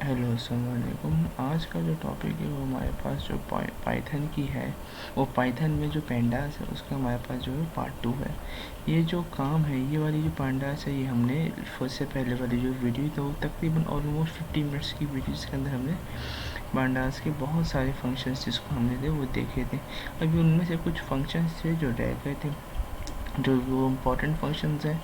Hello अस्सलाम वालेकुम। आज का जो टॉपिक है वो हमारे पास जो पाइथन की है, वो पाइथन में जो पेंडास है उसका हमारे पास जो है पार्ट 2 है। ये जो काम है, ये वाली जो पेंडास है, ये हमने सबसे पहले वाली जो वीडियो था वो तकरीबन ऑलमोस्ट 50 मिनट्स की वीडियो, जिसके अंदर हमने पेंडास के बहुत सारे फंक्शंस जिसको हमने थे वो देखे थे। अभी उनमें से कुछ फंक्शंस थे जो रह गए थे, जो वो इम्पॉर्टेंट फंक्शंस हैं।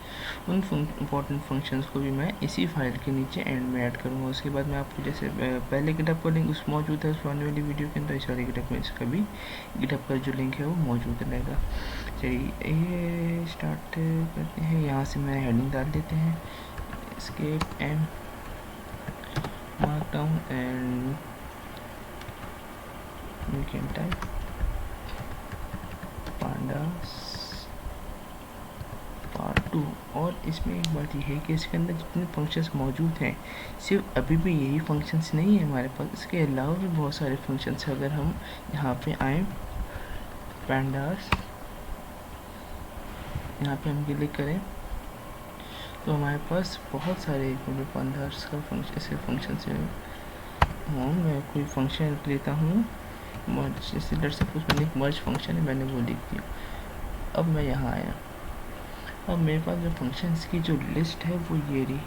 उन इम्पॉर्टेंट फंक्शंस को भी मैं इसी फाइल के नीचे एंड में ऐड करूँगा। उसके बाद मैं आपको जैसे पहले गिटहब का लिंक उस मौजूद है उस आने वाली वीडियो के अंदर, इस वाले गिटहब में इसका भी गिटहब का जो लिंक है वो मौजूद रहेगा। चलिए ये स्टार्ट करते हैं। यहाँ से मैं हेडिंग डाल देते हैं, escape and mark down and you can type pandas part 2। और इसमें एक बात यह है कि इसके अंदर जितने फंक्शंस मौजूद हैं, सिर्फ अभी भी यही फंक्शंस नहीं है हमारे पास, इसके अलावा भी बहुत सारे फंक्शंस हैं। अगर हम यहाँ पे आए पेंडास, यहाँ पे हम क्लिक करें तो हमारे पास बहुत सारे पेंडास का फंक्शन ऐसे फंक्शंस हैं। मैं कोई फंक्शन लेता हूँ, मर्ज, जैसे लेट्स सपोज मैंने एक मर्ज फंक्शन है, मैंने वो लिख दिया। अब मैं यहाँ आया, अब मेरे पास जो फंक्शंस की जो लिस्ट है वो ये रही।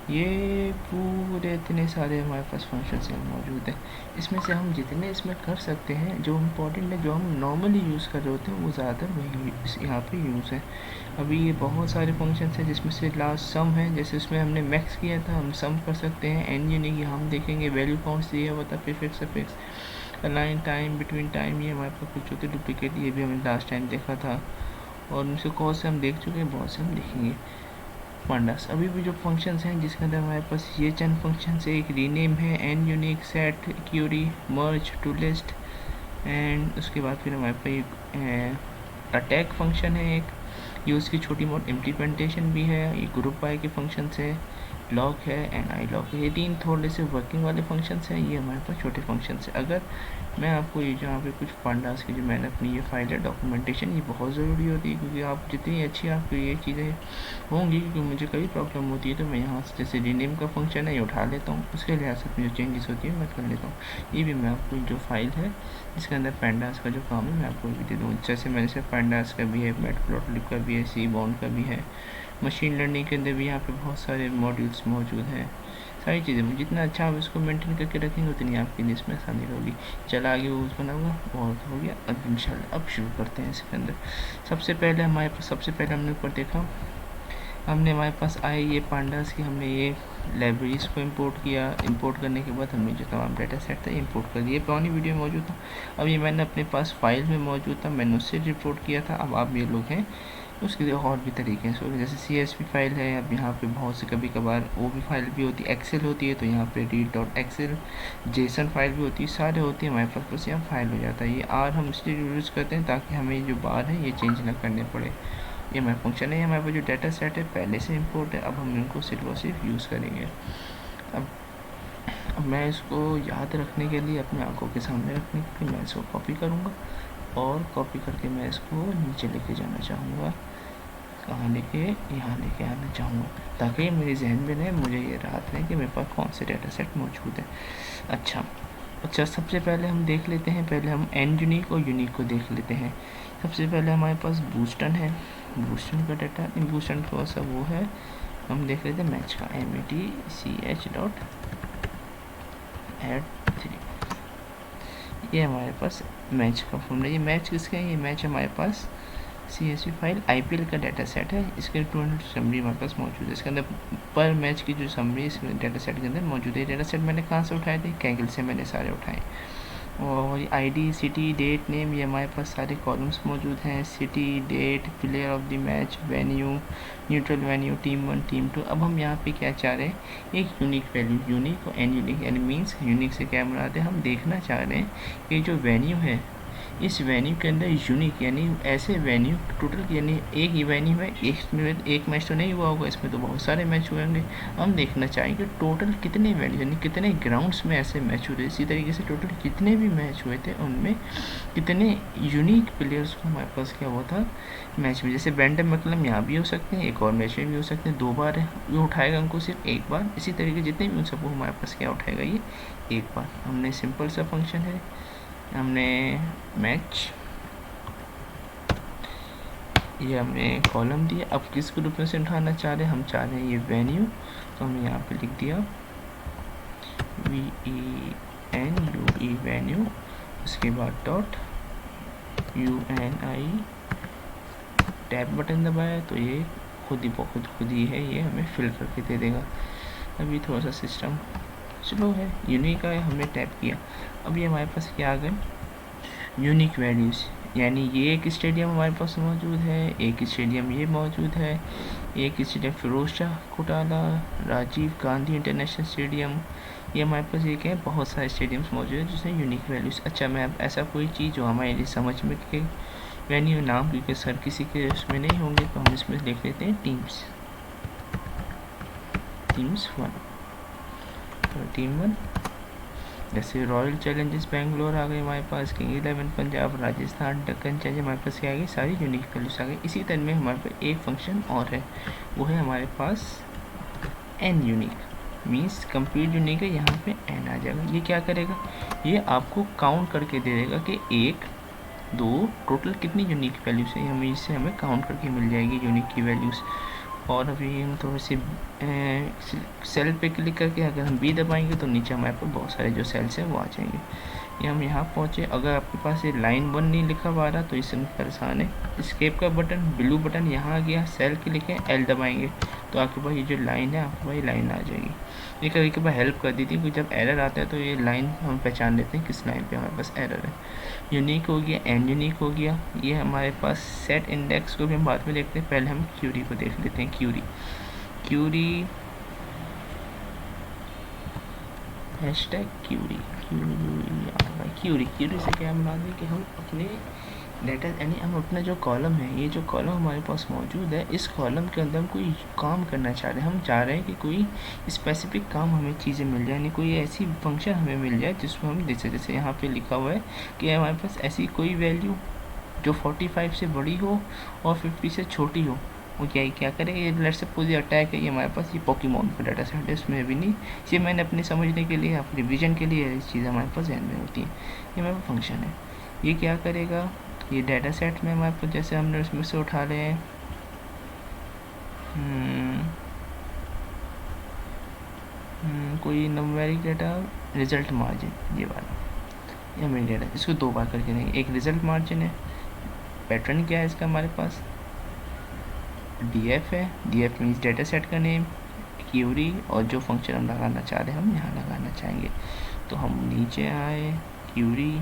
ये पूरे इतने सारे हमारे पास फंक्शंस मौजूद हैं। इसमें से हम जितने इसमें कर सकते हैं, जो इम्पोर्टेंट है, जो हम नॉर्मली यूज़ कर रहे होते हैं, वो ज़्यादातर वही यहाँ पे यूज़ है। अभी ये बहुत सारे फंक्शंस हैं जिसमें से लास्ट सम है, जैसे उसमें हमने मैक्स किया था, हम सम कर सकते हैं। एन यूनिक यहाँ हम देखेंगे, वैल्यू काउंट्स दिया हुआ था, prefix suffix, align time, between time, ये हमारे पास कुछ होते डुप्लीकेट, ये भी हमने लास्ट टाइम देखा था। और उनसे कौन से हम देख चुके हैं, बहुत से हम देखेंगे। पांडास अभी भी जो फंक्शंस हैं जिसके अंदर हमारे पास ये चंद फंक्शंस है। एक रीनेम है, an unique, set, query, merge, to list, and उसके बाद फिर हमारे पास एक अटैक फंक्शन है, एक ये उसकी छोटी मोटी इम्प्लीमेंटेशन भी है। ये ग्रुप बाय के फंक्शंस है, लॉक है एंड आई लॉक है। ये तीन थोड़े से वर्किंग वाले फंक्शंस हैं, ये हमारे पास छोटे फंक्शंस हैं। अगर मैं आपको ये जहाँ पे कुछ पांडास की जो मैंने अपनी ये फाइल है, डॉक्यूमेंटेशन ये बहुत ज़रूरी होती है, क्योंकि आप जितनी अच्छी आपको ये चीज़ें होंगी, क्योंकि मुझे कभी प्रॉब्लम होती है तो मैं यहाँ से जैसे रीनेम का फंक्शन है ये उठा लेता हूँ, उसके लिहाज से जो चेंजेस होती है मैं कर लेता हूँ। ये भी मैं आपको जो फाइल है जिसके अंदर पांडास का जो काम है मैं आपको भी दे दूँ। जैसे मैंने से पांडास का भी है, मैटप्लॉटलिब का भी है, सी बॉन्ड का भी है, मशीन लर्निंग के अंदर भी यहाँ पे बहुत सारे मॉड्यूल्स मौजूद हैं। सारी चीज़ें जितना अच्छा आप इसको मेंटेन करके रखेंगे उतनी आपके लिए इसमें आसानी होगी। चला आगे यूज़ बनाऊँगा, बहुत हो गया। अब इंशाल्लाह अब शुरू करते हैं इसके अंदर। सबसे पहले हमने ऊपर देखा, हमने हमारे पास आए ये पांडास की, हमने ये लाइब्रेरीज को इंपोर्ट किया। इंपोर्ट करने के बाद हमने जो तमाम डाटा सेट था इंपोर्ट कर दिया, पुरानी वीडियो में मौजूद था। अब ये मैंने अपने पास फाइल में मौजूद था, मैंने उससे रिपोर्ट किया था। अब आप ये लोग हैं उसके लिए और भी तरीके हैं। सो जैसे CSV फाइल है, अब यहाँ पे बहुत से कभी कभार वो भी फाइल भी होती है, एक्सेल होती है, तो यहाँ पे read.excel, जेसन फाइल भी होती है, सारे होती है हमारे पास, बस यहाँ फाइल हो जाता है। ये आर हम इसलिए यूज़ करते हैं ताकि हमें जो बार है ये चेंज ना करने पड़े। ये हमारा फंक्शन है, हमारे पास जो डाटा सेट है पहले से इम्पोर्ट है, अब हम इनको सिर्फ और सिर्फ यूज़ करेंगे। अब मैं इसको याद रखने के लिए, अपनी आंखों के सामने रखने के लिए मैं इसको कॉपी करूँगा, और कॉपी करके मैं इसको नीचे लेके जाना चाहूँगा। कहाँ लेके, यहाँ लेके आना चाहूँगा, ताकि मेरे जहन में रहे, मुझे ये याद रहे कि मेरे पास कौन से डाटा सेट मौजूद है। अच्छा, सबसे पहले हम देख लेते हैं, पहले हम एन यूनिक और यूनिक को देख लेते हैं। सबसे पहले हमारे पास बूस्टन है, बूस्टन का डाटा, बूस्टन कौन सा वो है, हम देख लेते हैं मैच का, match.add3। ये हमारे पास मैच का फॉर्मूला। ये मैच किसका है, ये मैच हमारे पास CSV फाइल IPL का डाटा सेट है। इसके 200 समरी हमारे पास मौजूद है। इसके अंदर पर मैच की जो समरी इस डाटा सेट के अंदर मौजूद है। डाटा सेट मैंने कहाँ से उठाए थे, कैगल से मैंने सारे उठाए। और ID, सिटी, डेट, नेम, ये हमारे पास सारे कॉलम्स मौजूद हैं। City, date, player of the match, venue, neutral venue, team 1, team 2। अब हम यहाँ पे क्या चाह रहे हैं, एक यूनिक वैल्यू, यूनिक और एन यूनिक, यानी मीन्स यूनिक से क्या मुराद है, हम देखना चाह रहे हैं कि जो वेन्यू है इस वेन्यू के अंदर यूनिक यानी ऐसे वेन्यू टोटल यानी एक ही वेन्यू में एक मैच तो नहीं हुआ होगा, इसमें तो बहुत सारे मैच हुए होंगे। हम देखना चाहेंगे टोटल कितने वेन्यू यानी कितने ग्राउंड्स में ऐसे मैच हुए थे। इसी तरीके से टोटल जितने भी मैच हुए थे उनमें कितने यूनिक प्लेयर्स को हमारे पास क्या हुआ था मैच में। जैसे ब्रेंडन मैकलम यहाँ भी हो सकते हैं, एक और मैच में भी हो सकते हैं, 2 बार ये उठाएगा उनको सिर्फ एक बार। इसी तरीके जितने भी उन सबको हमारे पास क्या उठाएगा ये एक बार। हमने सिंपल सा फंक्शन है, हमने मैच, ये हमने कॉलम दिया। अब किस ग्रुप में से उठाना चाह रहे हैं, हम चाह रहे हैं ये वेन्यू, तो हमने यहाँ पे लिख दिया VENUE वेन्यू, उसके बाद डॉट UNI टैब बटन दबाया तो ये खुद ही है, ये हमें फिल करके दे देगा। अभी थोड़ा सा सिस्टम स्लो है, यूनिक का हमने टैप किया। अभी हमारे पास क्या आ गए यूनिक वैल्यूज़, यानी ये एक स्टेडियम हमारे पास मौजूद है, एक स्टेडियम ये मौजूद है, एक stadium Feroz Shah Kotla Rajiv Gandhi international stadium, ये हमारे पास एक है, बहुत सारे स्टेडियम्स मौजूद है जिसमें यूनिक वैल्यूज़। अच्छा, मैं अब ऐसा कोई चीज़ जो हमारे लिए समझ में के वेन्यू नाम क्योंकि सर किसी के उसमें नहीं होंगे तो हम इसमें लिख लेते हैं टीम्स 1। तो टीम 1 जैसे रॉयल चैलेंजर्स बेंगलोर आ गए हमारे पास, किंग 11 पंजाब, राजस्थान डेक्कन चार्जर, हमारे पास क्या आ गई सारी यूनिक वैल्यूज आ गई। इसी तरह में हमारे पास एक फंक्शन और है, वो है हमारे पास an unique, means complete unique है, यहाँ पे एन आ जाएगा। ये क्या करेगा, ये आपको काउंट करके दे देगा कि 1 2 टोटल कितनी यूनिक वैल्यूज है, हमें इससे हमें काउंट करके मिल जाएगी यूनिक की वैल्यूज़। और अभी हम थोड़ी सी सेल पे क्लिक करके अगर हम बी दबाएंगे तो नीचे हमारे पास बहुत सारे जो सेल्स हैं वो आ जाएंगे। ये हम यहाँ पहुँचे, अगर आपके पास ये लाइन 1 नहीं लिखा हुआ रहा तो इससे परेशान है, स्केप का बटन ब्लू बटन यहाँ आ गया, सेल के लिखे एल दबाएंगे तो आपके पास ये जो लाइन है आपके पास ये लाइन आ जाएगी। ये कभी कभार हेल्प कर दी थी क्योंकि जब एरर आता है तो ये लाइन हम पहचान लेते हैं किस लाइन पे हमारे पास एरर है। यूनिक हो गया, एन यूनिक हो गया। ये हमारे पास सेट इंडेक्स को भी हम बाद में देखते हैं, पहले हम क्यूरी को देख लेते हैं। क्यूरी हैशटैग क्यूरी से क्या बना दें कि हम अपने डेटा यानी हम अपना जो कॉलम है, ये जो कॉलम हमारे पास मौजूद है, इस कॉलम के अंदर हम कोई काम करना चाह रहे हैं। हम चाह रहे हैं कि कोई स्पेसिफिक काम हमें चीज़ें मिल जाए, यानी कोई ऐसी फंक्शन हमें मिल जाए जिसमें हम जैसे यहाँ पे लिखा हुआ है कि हमारे पास ऐसी कोई वैल्यू जो 45 से बड़ी हो और 50 से छोटी हो, वो क्या करेगा, ये लेट्स सपोज ये अटैक है, ये हमारे पास ये पोकेमॉन का डाटा सेट है, इसमें भी नहीं, ये मैंने अपने समझने के लिए अपने रिवीजन के लिए इस चीज़ हमारे पास ध्यान में होती है। ये हमारे पास फंक्शन है, ये क्या करेगा, ये डाटा सेट में हमारे पास जैसे हमने उसमें से उठा ले कोई नंबरिक डाटा रिजल्ट मार्जिन, ये वाला ये हमें डाटा, इसको 2 बार करके देंगे। एक रिजल्ट मार्जिन है, पैटर्न क्या है इसका हमारे पास DF है, DF मीन्स डाटा सेट का नेम, क्यूरी, और जो फंक्शन हम लगाना चाह रहे हैं हम यहाँ लगाना चाहेंगे। तो हम नीचे आए, क्यूरी,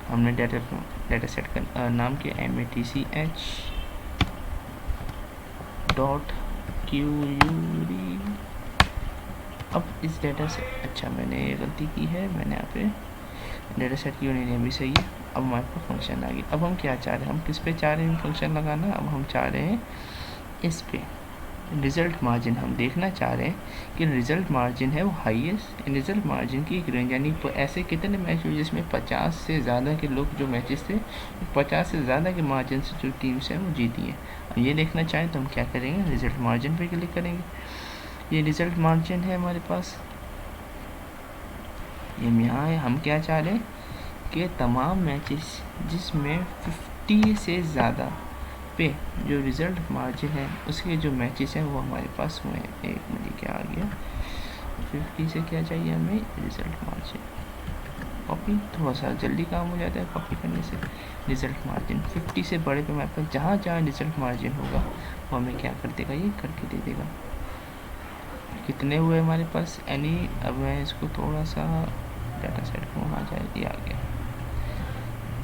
हमने डाटा सेट का नाम किया MATCH डॉट क्यूरी। अब इस डाटा से अच्छा मैंने गलती की है, मैंने यहाँ पे डाटा सेट क्यों नहीं अभी सही है। अब हमारे पास फंक्शन आ गई। अब हम क्या चाह रहे हैं, हम किस पे चाह रहे हैं फंक्शन लगाना, अब हम चाह रहे हैं इस पे रिज़ल्ट मार्जिन। हम देखना चाह रहे हैं कि रिज़ल्ट मार्जिन है वो हाईएस्ट, रिज़ल्ट मार्जिन की एक रेंज, यानी ऐसे कितने मैच हुए जिसमें 50 से ज़्यादा के लोग जो मैचेस थे 50 से ज़्यादा के मार्जिन से जो टीम्स हैं वो जीती हैं। अब ये देखना चाहें तो हम क्या करेंगे, रिज़ल्ट मार्जिन पे क्लिक करेंगे। ये रिज़ल्ट मार्जिन है हमारे पास, ये यहाँ है। हम क्या चाह रहे हैं कि तमाम मैचेस जिसमें 50 से ज़्यादा पे जो रिज़ल्ट मार्जिन है उसके जो मैचेस हैं वो हमारे पास हुए हैं। एक मिनट क्या आ गया, 50 से क्या चाहिए हमें, रिज़ल्ट मार्जिन कॉपी, थोड़ा सा जल्दी काम हो जाता है कॉपी करने से। रिज़ल्ट मार्जिन 50 से बड़े पे हमारे पास जहाँ जहाँ रिज़ल्ट मार्जिन होगा वो हमें क्या कर देगा, ये करके दे देगा। कितने हुए हमारे पास एनी, अब मैं इसको थोड़ा सा डाटा सेट को वहाँ जाए, ये आ गया।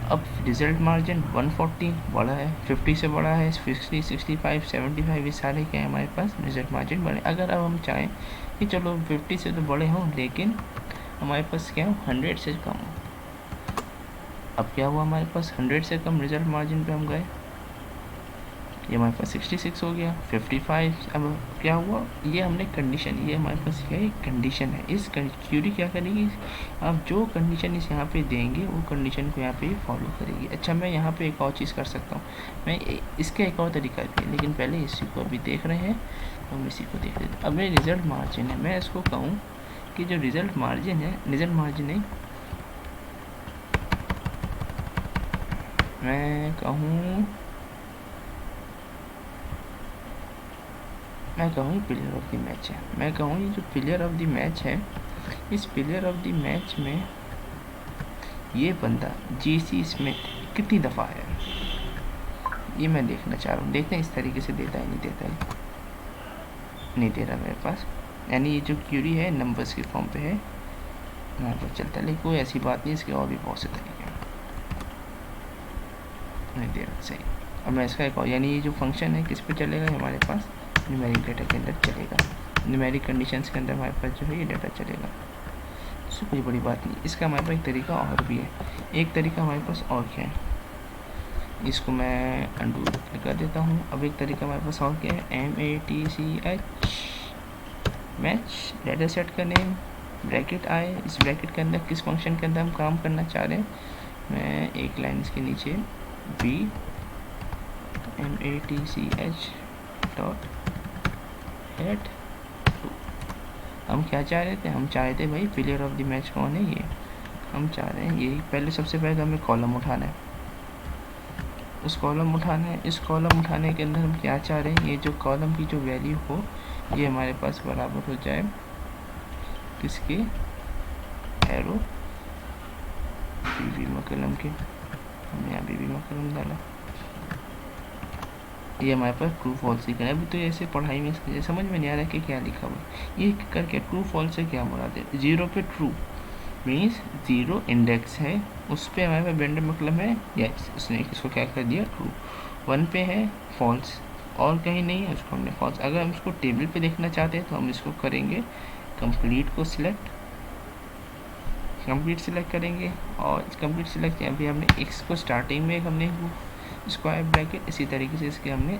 अब रिज़ल्ट मार्जिन 140 बड़ा है, 50 से बड़ा है, 60, 65, 75, ये सारे क्या है हमारे पास रिज़ल्ट मार्जिन बड़े। अगर अब हम चाहें कि चलो 50 से तो बड़े हों लेकिन हमारे पास क्या हो 100 से कम हो, अब क्या हुआ, हमारे पास 100 से कम रिजल्ट मार्जिन पे हम गए, ये हमारे पास 66 हो गया, 55। अब क्या हुआ, ये हमने कंडीशन, ये हमारे पास क्या है, कंडीशन है। इस क्यूरी क्या करेगी, आप जो कंडीशन इस यहाँ पे देंगे वो कंडीशन को यहाँ पे फॉलो करेगी। अच्छा, मैं यहाँ पे एक और चीज़ कर सकता हूँ, मैं इसका एक और तरीका भी है, लेकिन पहले इसी को अभी देख रहे हैं तो हम इसी को देख लेते हैं। अब ये रिजल्ट मार्जिन है, मैं इसको कहूँ कि जो रिजल्ट मार्जिन है, रिजल्ट मार्जिन है, मैं कहूँ प्लेयर ऑफ द मैच है। मैं कहूँ ये जो प्लेयर ऑफ द मैच है, इस प्लेयर ऑफ द मैच में ये बंदा जेसी स्मिथ कितनी दफ़ा है, ये मैं देखना चाह रहा हूँ। देखते हैं इस तरीके से देता है, नहीं देता है, नहीं दे रहा मेरे पास। यानी ये जो क्यूरी है नंबर्स के फॉर्म पे है, यहाँ पर चलता है, लेकिन कोई ऐसी बात नहीं, इसके और भी बहुत से तरीके हैं, नहीं दे रहा। सही। अब मैं इसका एक और, यानी ये जो फंक्शन है किस पे चलेगा, हमारे पास न्यूमेरिक डेटा के अंदर चलेगा, न्यूमेरिक कंडीशंस के अंदर हमारे पास जो है ये डेटा चलेगा। तो कोई बड़ी बात नहीं। इसका हमारे पास एक तरीका और भी है, एक तरीका हमारे पास और क्या है, इसको मैं अंडू कर देता हूँ। अब एक तरीका हमारे पास और क्या है, MATCH मैच डेटा सेट का नेम ब्रैकेट आए, इस ब्रैकेट के अंदर किस फंक्शन के अंदर हम काम करना चाह रहे हैं, मैं एक लाइन इसके नीचे B MATCH डॉट हेड। हम क्या चाह रहे थे, हम चाह रहे थे भाई प्लेयर ऑफ द मैच कौन है, ये हम चाह रहे हैं यही। पहले सबसे पहले हमें कॉलम उठाना है, उस कॉलम उठाना है, इस कॉलम उठाने के अंदर हम क्या चाह रहे हैं, ये जो कॉलम की जो वैल्यू हो ये हमारे पास बराबर हो जाए किसके, एरो बीबी मकलम के। हमने यहाँ बीबी मकलम डाला, ये हमारे पास ट्रू फॉल्स ही करें। अभी तो ऐसे पढ़ाई में समझ में नहीं आ रहा है कि क्या लिखा हुआ है, ये करके ट्रू फॉल्स से क्या मुराद है। 0 पे ट्रू मीन्स 0 इंडेक्स है, उस पर हमारे पास बेंडर मतलब है यस, उसने इसको क्या कर दिया ट्रू। 1 पे है फॉल्स, और कहीं नहीं है, उसको हमने फॉल्स। अगर हम इसको टेबल पे देखना चाहते हैं तो हम इसको करेंगे कंप्लीट को सिलेक्ट, कंप्लीट सिलेक्ट करेंगे, और कंप्लीट सिलेक्ट अभी हमने एक्स को स्टार्टिंग में हमने स्क्वायर ब्रैकेट, इसी तरीके से इसके हमने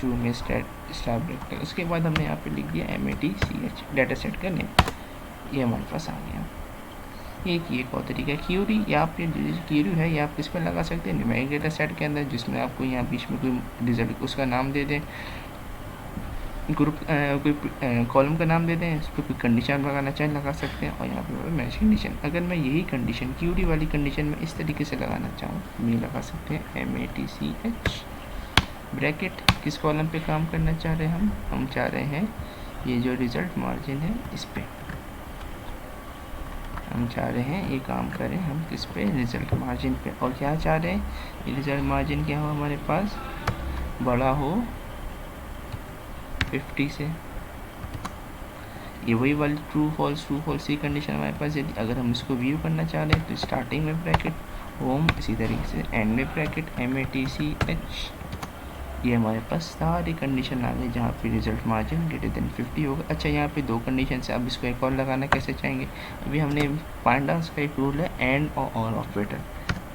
शुरू में स्टार ब्रैकेट, उसके बाद हमने यहाँ पे लिख दिया MATCH डाटा सेट का नेम, ये हमारे पास आ गया। ये एक और तरीका है क्यूरी, या आप ये क्यूरी है ये आप किस पर लगा सकते हैं, न्यूमेरिक डेटा सेट के अंदर, जिसमें आपको यहाँ बीच में कोई रिजल्ट उसका नाम दे दें, ग्रुप कोई कॉलम का नाम दे दें, इस पर कोई कंडीशन लगाना चाहे लगा सकते हैं, और यहाँ पे मैच कंडीशन। अगर मैं यही कंडीशन क्यूरी वाली कंडीशन में इस तरीके से लगाना चाहूँ तो ये लगा सकते हैं MATCH ब्रैकेट, किस कॉलम पे काम करना चाह रहे हैं हम चाह रहे हैं ये जो रिज़ल्ट मार्जिन है इस पर हम चाह रहे हैं ये काम करें हम किस पे, रिज़ल्ट मार्जिन पे। और क्या चाह रहे हैं, ये रिज़ल्ट मार्जिन क्या हो हमारे पास, बड़ा हो 50 से। ये वही वाली ट्रू फॉल्स की कंडीशन हमारे पास। यदि अगर हम इसको व्यू करना चाह रहे हैं तो स्टार्टिंग में ब्रैकेट होम, इसी तरीके से एंड में ब्रैकेट MATCH, ये हमारे पास सारी कंडीशन आ गई जहाँ पे रिजल्ट मार्जिन ग्रेटर देन 50 होगा। अच्छा, यहाँ पे दो कंडीशन है, अब इसको एक और लगाना कैसे चाहेंगे, अभी हमने पांडास का एक रूल है एंड और ऑपरेटर,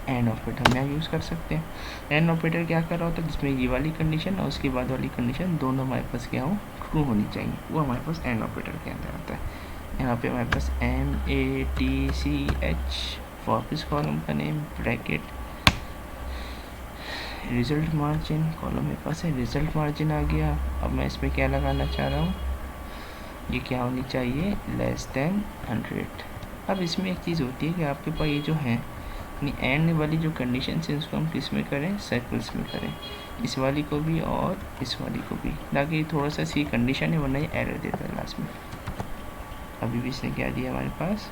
एंड ऑपरेटर हम यहाँ यूज़ कर सकते हैं। एंड ऑपरेटर क्या कर रहा होता है, जिसमें ये वाली कंडीशन और उसके बाद वाली कंडीशन दोनों हमारे पास क्या हो, ट्रू होनी चाहिए, वो हमारे पास एंड ऑपरेटर के अंदर आता है। यहाँ पे हमारे पास MATCH फॉर किस कॉलम का name bracket result margin, column मेरे पास है रिज़ल्ट मार्जिन आ गया। अब मैं इसमें क्या लगाना चाह रहा हूँ, ये क्या होनी चाहिए, लेस देन 100। अब इसमें एक चीज़ होती है कि आपके पास ये जो है यानी एंड वाली जो कंडीशन है उसको हम किस में करें, सर्कल्स में करें, इस वाली को भी और इस वाली को भी, ताकि थोड़ा सा सी कंडीशन है, वरना ये एरर देता है लास्ट में। अभी भी इसने क्या दिया हमारे पास,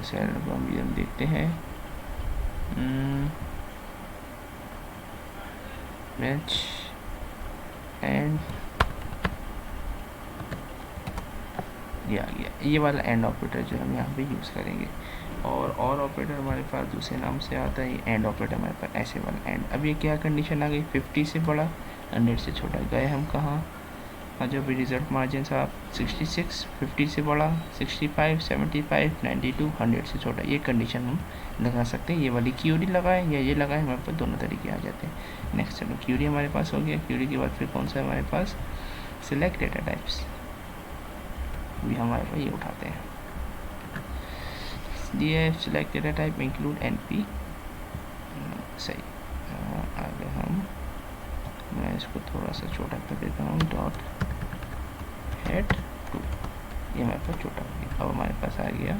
इस एरर को हम देखते हैं, मैच एंड ये आ गया, ये वाला एंड ऑपरेटर जो हम यहाँ पे यूज़ करेंगे। और ऑपरेटर हमारे पास दूसरे नाम से आता है, एंड ऑपरेटर हमारे पास ऐसे वाला एंड। अब ये क्या कंडीशन आ गई, 50 से बड़ा 100 से छोटा, गए हम कहाँ, और जो भी रिजल्ट मार्जिन आप 66, 50 से बड़ा, 65, 75, 92, 100 से छोटा, ये कंडीशन हम लगा सकते हैं। ये वाली क्यूरी लगाए या ये लगाए, हमारे पास दोनों तरीके आ जाते हैं। नेक्स्ट चलो, क्यूरी हमारे पास हो गया। क्यूरी के बाद फिर कौन सा है हमारे पास, सिलेक्ट डेटा टाइप्स, भी हमारे पास ये उठाते हैं। DF select data type include NP, सही। आगे मैं इसको थोड़ा सा छोटा कर देता हूँ, डॉट हेड 2, ये हमारे पास छोटा हो गया। अब हमारे पास आ गया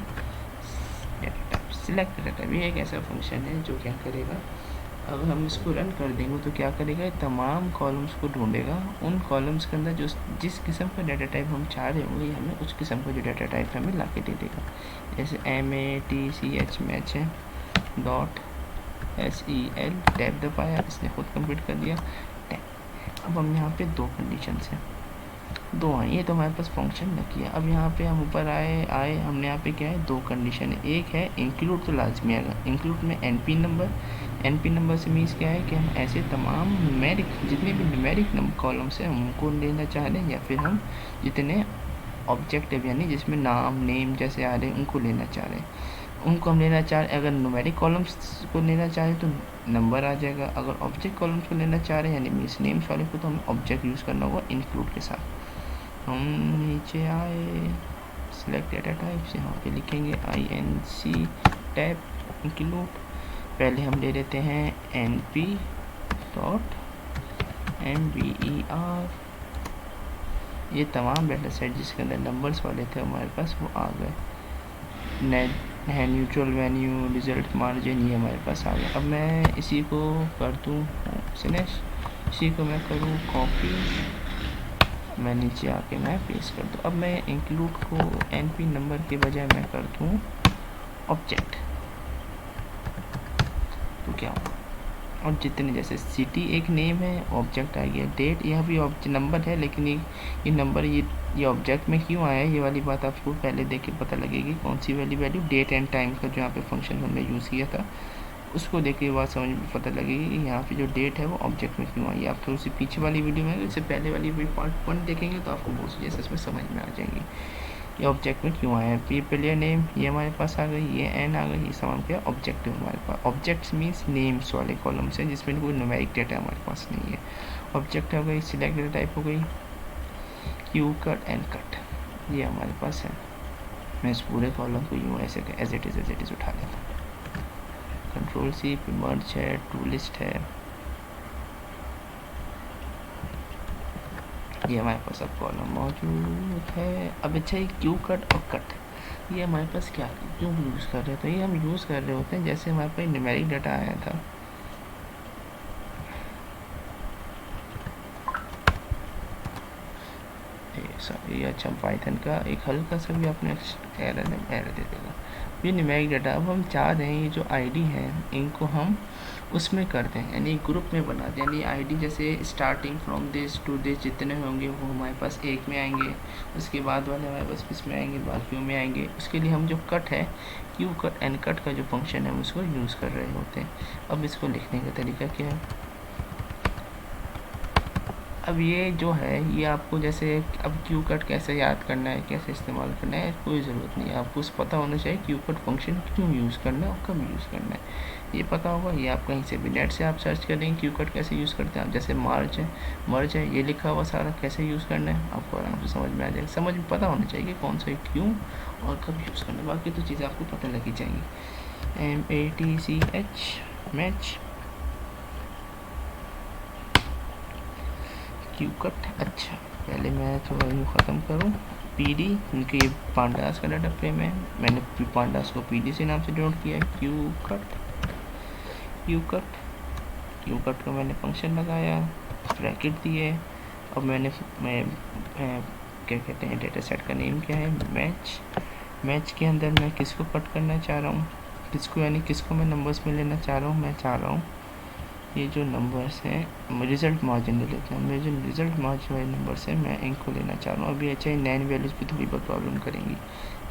data type, select data type. ये एक ऐसा फंक्शन है जो क्या करेगा, अब हम इसको रन कर देंगे तो क्या करेगा, तमाम कॉलम्स को ढूंढेगा, उन कॉलम्स के अंदर जो जिस किस्म का डाटा टाइप हम चाह रहे होंगे, हमें उस किस्म का जो डाटा टाइप हमें ला के दे देगा। जैसे MATCH मैच है, डॉट SEL टैब दबाया, इसने खुद कंप्लीट कर दिया टैब। अब हम यहाँ पे दो कंडीशन हैं, दो आई, ये तो हमारे पास फंक्शन न किया। अब यहाँ पे हम ऊपर आए हमने यहाँ पे क्या है, दो कंडीशन है। एक है इंक्लूड, तो लाजमी आएगा। इंक्लूड में NP नंबर से मीन्स क्या है कि हम ऐसे तमाम न्यूमेरिक, जितने भी न्यूमेरिक कॉलम्स हैं हमको लेना चाह रहे हैं, या फिर हम जितने ऑब्जेक्टिव यानी जिसमें नाम नेम जैसे आ रहे हैं उनको लेना चाह रहे हैं, उनको हम लेना चाह रहे हैं। अगर न्यूमेरिक कॉलम्स को लेना चाह रहे हैं तो नंबर आ जाएगा। अगर ऑब्जेक्ट कॉलम्स को लेना चाह रहे हैं यानी मीन्स नेम्स वाले को, तो हमें ऑब्जेक्ट यूज़ करना होगा इंक्लूड के साथ। हम नीचे आए, सिलेक्ट डेटा टाइप्स, यहाँ पे लिखेंगे INC टैब इंक्लूड। पहले हम ले लेते हैं NP डॉट MBER, ये तमाम डेटा सेट जिसके अंदर नंबर्स वाले थे हमारे पास वो आ गए। नेट है न्यूट्रल वैल्यू, रिजल्ट मार्जिन, ये हमारे पास आ गया। अब मैं इसी को कर दूँ सिलेक्ट, इसी को मैं करूँ कॉपी, मैं नीचे आके मैं पेस्ट कर दूँ। अब मैं इंक्लूड को NP नंबर के बजाय मैं कर दूँ ऑब्जेक्ट, तो क्या होगा, और जितने जैसे सिटी एक नेम है, ऑब्जेक्ट आ गया। डेट, यह भी नंबर है लेकिन ये नंबर ये ऑब्जेक्ट में क्यों आया है, ये वाली बात आपको पहले देख के पता लगेगी। कौन सी वाली वैल्यू, डेट एंड टाइम का जो यहाँ पे फंक्शन हमने यूज़ किया था, उसको देख के बात समझ में पता लगेगी कि यहाँ पे जो डेट है वो ऑब्जेक्ट में क्यों आई। आप थोड़ी सी पीछे वाली वीडियो में, इससे पहले वाली पार्ट 1 देखेंगे तो आपको बहुत सी चीज़ें इसमें समझ में आ जाएंगी, ये ऑब्जेक्ट में क्यों आया है। प्लेयर नेम ये हमारे पास आ गई, ये एन आ गई, ये समान क्या ऑब्जेक्ट है हमारे पास। ऑब्जेक्ट्स मीन्स नेम्स वाले कॉलम्स हैं जिसमें कोई न्यूमेरिक डेटा हमारे पास नहीं है। ऑब्जेक्ट हो गई, सिलेक्ट डेटा टाइप हो गई, क्यू कट एंड कट, ये हमारे पास है। मैं इस पूरे कॉलम को यूँ ऐसे एज इट इज़ उठा लेता हूँ। Ctrl+C, मर्ज है, टू लिस्ट है, ये हमारे पास अब कॉलम मौजूद है। अब अच्छा, ये क्यू कट और कट, ये हमारे पास क्या क्यों यूज़ कर रहे हैं, तो ये हम यूज़ कर रहे होते हैं जैसे हमारे पास न्यूमेरिक डाटा आया था, ये अच्छा पाइथन का एक हल्का सा भी आपने एरर दे देगा। ये न्यूमेरिक डाटा, अब हम चाह रहे हैं ये जो आईडी है इनको हम उसमें कर दें, यानी ग्रुप में बना दें, यानी आईडी जैसे starting from this to this जितने होंगे वो हमारे पास एक में आएंगे, उसके बाद वाले हमारे पास इसमें आएंगे, बाकियों में आएंगे। उसके लिए हम जो कट है, क्यू कट एंड कट का जो फंक्शन है उसको यूज़ कर रहे होते हैं। अब इसको लिखने का तरीका क्या है, अब ये जो है ये आपको जैसे अब क्यू कट कैसे याद करना है, कैसे इस्तेमाल करना है, कोई ज़रूरत नहीं है, आपको पता होना चाहिए क्यू कट फंक्शन क्यों यूज़ करना है और कब यूज़ करना है, ये पता होगा। ये आप कहीं से भी नेट से आप सर्च करेंगे क्यू कट कैसे यूज़ करते हैं आप, जैसे मर्ज है ये लिखा हुआ सारा कैसे यूज़ करना है आपको आराम से समझ में आ जाएगा। समझ में पता होना चाहिए कौन सा क्यों और कब यूज़ करना है, बाकी तो चीज़ें आपको पता लगी जाएंगी। MATCH match Q cut. अच्छा, पहले मैं थोड़ा यूँ ख़त्म करूँ, PD क्योंकि ये पांडास का डाटा फ्रेम है, मैंने पांडास को PD से नाम से डिनोट किया है। क्यू कट को मैंने फंक्शन लगाया, ब्रैकेट दिए। अब मैं क्या कहते हैं डेटा सेट का नेम क्या है, मैच के अंदर मैं किसको कट करना चाह रहा हूँ, किसको यानी किसको मैं नंबर्स में लेना चाह रहा हूँ, मैं चाह रहा हूँ ये जो नंबर्स हैं रिजल्ट मार्जिन ले लेते हैं, मेरे जो रिजल्ट मार्जिन वाले नंबर्स हैं मैं इनको लेना चाह रहा हूँ। अभी अच्छा ये 9 वैल्यूज़ भी थोड़ी बहुत प्रॉब्लम करेंगी,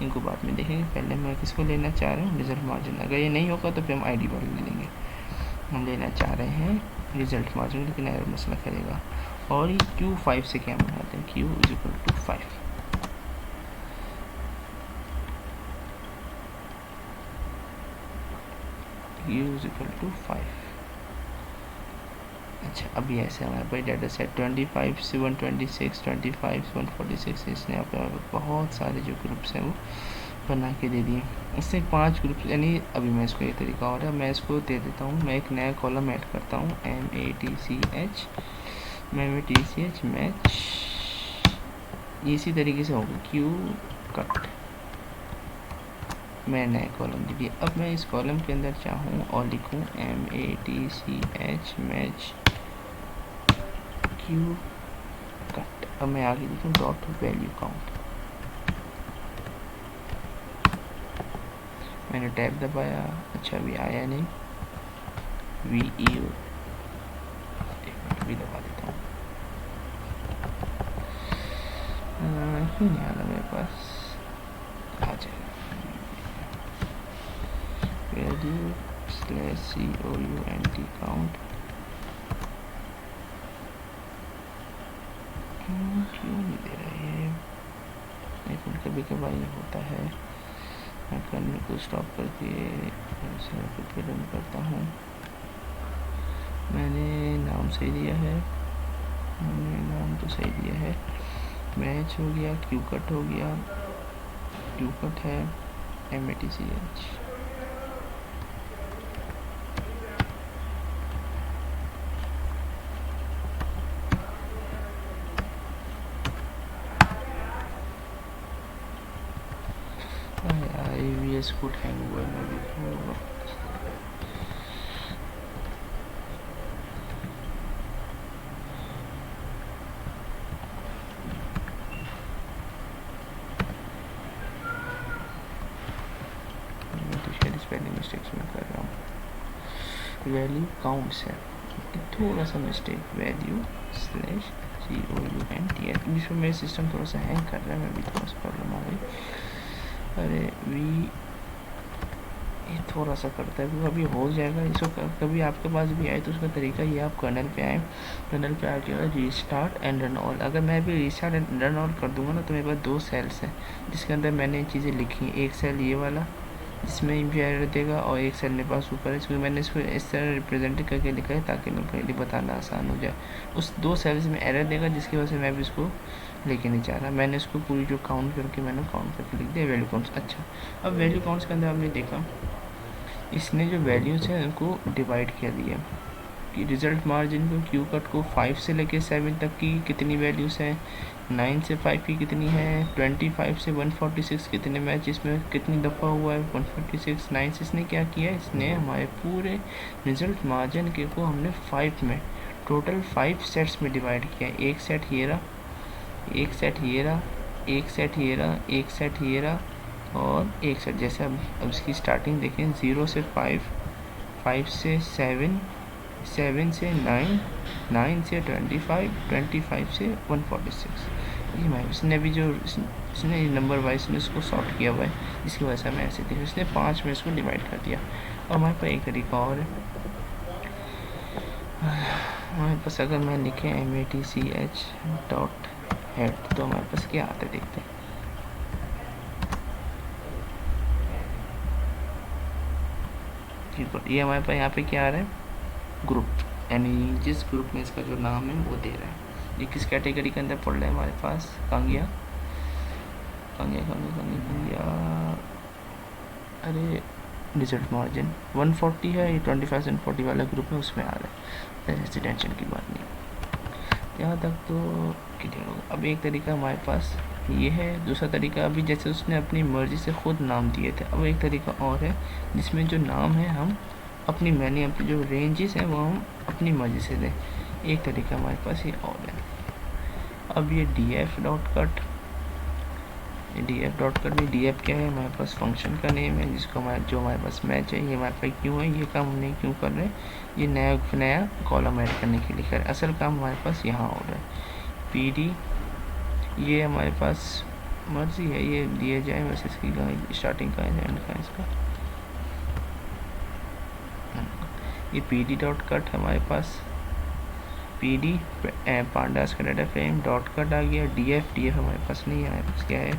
इनको बाद में देखेंगे। पहले मैं किसको लेना चाह रहा हूँ, रिजल्ट मार्जिन। अगर ये नहीं होगा तो फिर हम ID वाले ले लेंगे। हम लेना चाह रहे हैं रिजल्ट मार्जिन, लेकिन एरर मसला करेगा। और ये Q5 से क्या बनाते हैं, Q is equal to 5। Q is equal to 5। अच्छा, अभी ऐसे हमारे पास डाटा सेट 25 से 126, 25 से 146, इसने यहाँ पर बहुत सारे जो ग्रुप्स हैं वो बना के दे दिए। इससे 5 ग्रुप, यानी अभी मैं इसको एक तरीका और है, मैं इसको दे देता हूँ, मैं एक नया कॉलम ऐड करता हूँ, MATCH मैच, इसी तरीके से होगा Q कट, मैं नया कॉलम दे दिया। अब मैं इस कॉलम के अंदर चाहूँ और लिखूँ MATCH मैच Q कट। अब मैं आगे लिखूँ डॉट वैल्यू काउंट, मैंने टैब दबाया, अच्छा भी आया नहीं, VE भी दबा देता हूँ, नहीं आ रहा मेरे पास, आ जाएगा वैल्यू स्लैश COUNT काउंट। क्यों नहीं दे रहा है, लेकिन कभी कभार ये होता है। मैं करने को स्टॉप करके फिर रन करता हूँ। मैंने नाम सही दिया है, मैंने नाम तो सही दिया है, मैच हो गया, Q कट हो गया, Q कट है MATCH। IVS कोड हैंग हुआ है, मैं देखूँगा। मैं तो शायद स्पेलिंग मिस्टेक्स में कर रहा हूँ। वैल्यू काउंट्स है, थोड़ा सा मिस्टेक, वैल्यू स्लैश COUNT, बीच में मेरा सिस्टम थोड़ा सा हैंग कर रहा है, मैं भी थोड़ा सा प्रॉब्लम आ गई। अरे ये थोड़ा सा करता है, अभी हो जाएगा। इसको कभी आपके पास भी आए तो उसका तरीका ये, आप कर्नल पे आए, कर्नल पे आके रीस्टार्ट एंड रन ऑल, अगर मैं भी रीस्टार्ट एंड रन ऑल कर दूंगा ना तो मेरे पास 2 सेल्स हैं जिसके अंदर मैंने चीज़ें लिखी हैं। एक सेल ये वाला जिसमें भी एरर देगा, और एक सेल मेरे पास ऊपर है, इसमें मैंने इसको इस तरह रिप्रेजेंट करके लिखा है ताकि मैं पहले बताना आसान हो जाए। उस 2 सेल्स में एरर देगा जिसकी वजह से मैं भी इसको लेके नहीं चाह रहा। मैंने इसको पूरी जो काउंट करके मैंने काउंट करके लिख दिया वैल्यू काउंट्स। अच्छा, अब वैल्यू काउंट्स के अंदर आपने देखा इसने जो वैल्यूज़ हैं उनको डिवाइड किया दिया कि रिज़ल्ट मार्जिन को Q कट को 5 से लेके 7 तक की कितनी वैल्यूज़ हैं, 9 से 5 की कितनी है, 25 से 146 कितने मैच इसमें कितनी दफ़ा हुआ है, 146 9 से। इसने क्या किया, इसने हमारे पूरे रिज़ल्ट मार्जिन के को हमने 5 में, टोटल 5 सेट्स में डिवाइड किया। एक सेट ये रहा, एक सेट ये रहा, एक सेट ये रहा, एक सेट ये रहा, और एक सेट। जैसे अब इसकी स्टार्टिंग देखें, 0 से 5, 5 से 7, 7 से 9, 9 से 25, 25 से 146। ये मैं इसने अभी जो इसने नंबर वाइज ने इसको सॉर्ट किया हुआ है, इसकी वजह से मैं ऐसे देखा, इसने 5 में इसको डिवाइड कर दिया। और हमारे पास एक तरीका और है, हमारे पास अगर मैं लिखे MATCH डॉट हेड तो हमारे पास क्या आता है देखते हैं। ये हमारे पास यहाँ पे क्या आ रहा है, ग्रुप, यानी जिस ग्रुप में इसका जो नाम है वो दे रहा है। ये किस कैटेगरी के अंदर पड़ रहा है हमारे पास, कांगिया, अरे रिजल्ट मार्जिन 140 है, ये 25 एंड 40 वाला ग्रुप है, उसमें आ रहा है, ऐसी टेंशन की बात नहीं। यहाँ तक तो क्लियर होगा। अब एक तरीका हमारे पास ये है, दूसरा तरीका अभी जैसे उसने अपनी मर्ज़ी से ख़ुद नाम दिए थे, अब एक तरीका और है जिसमें जो नाम है हम अपनी अपनी जो रेंजेस हैं वो हम अपनी मर्ज़ी से दें। एक तरीका हमारे पास ये और है। अब ये DF डॉट कट में DF क्या है, हमारे पास फंक्शन का नेम है जिसको जो हमारे पास मैच है, ये हमारे पास क्यों है, ये काम हमने क्यों कर रहे हैं, ये नया कॉलम ऐड करने के लिए कर रहे हैं। असल काम हमारे पास यहाँ हो रहा है। PD ये हमारे पास मर्जी है, ये दिया जाए वैसे इसकी स्टार्टिंग का है, एंड का इसका। ये PD डॉट कट हमारे पास पी डी पांडास का डाटा फ्रेम, डॉट कट आ गया, डी एफ हमारे पास नहीं है, हमारे पास क्या है,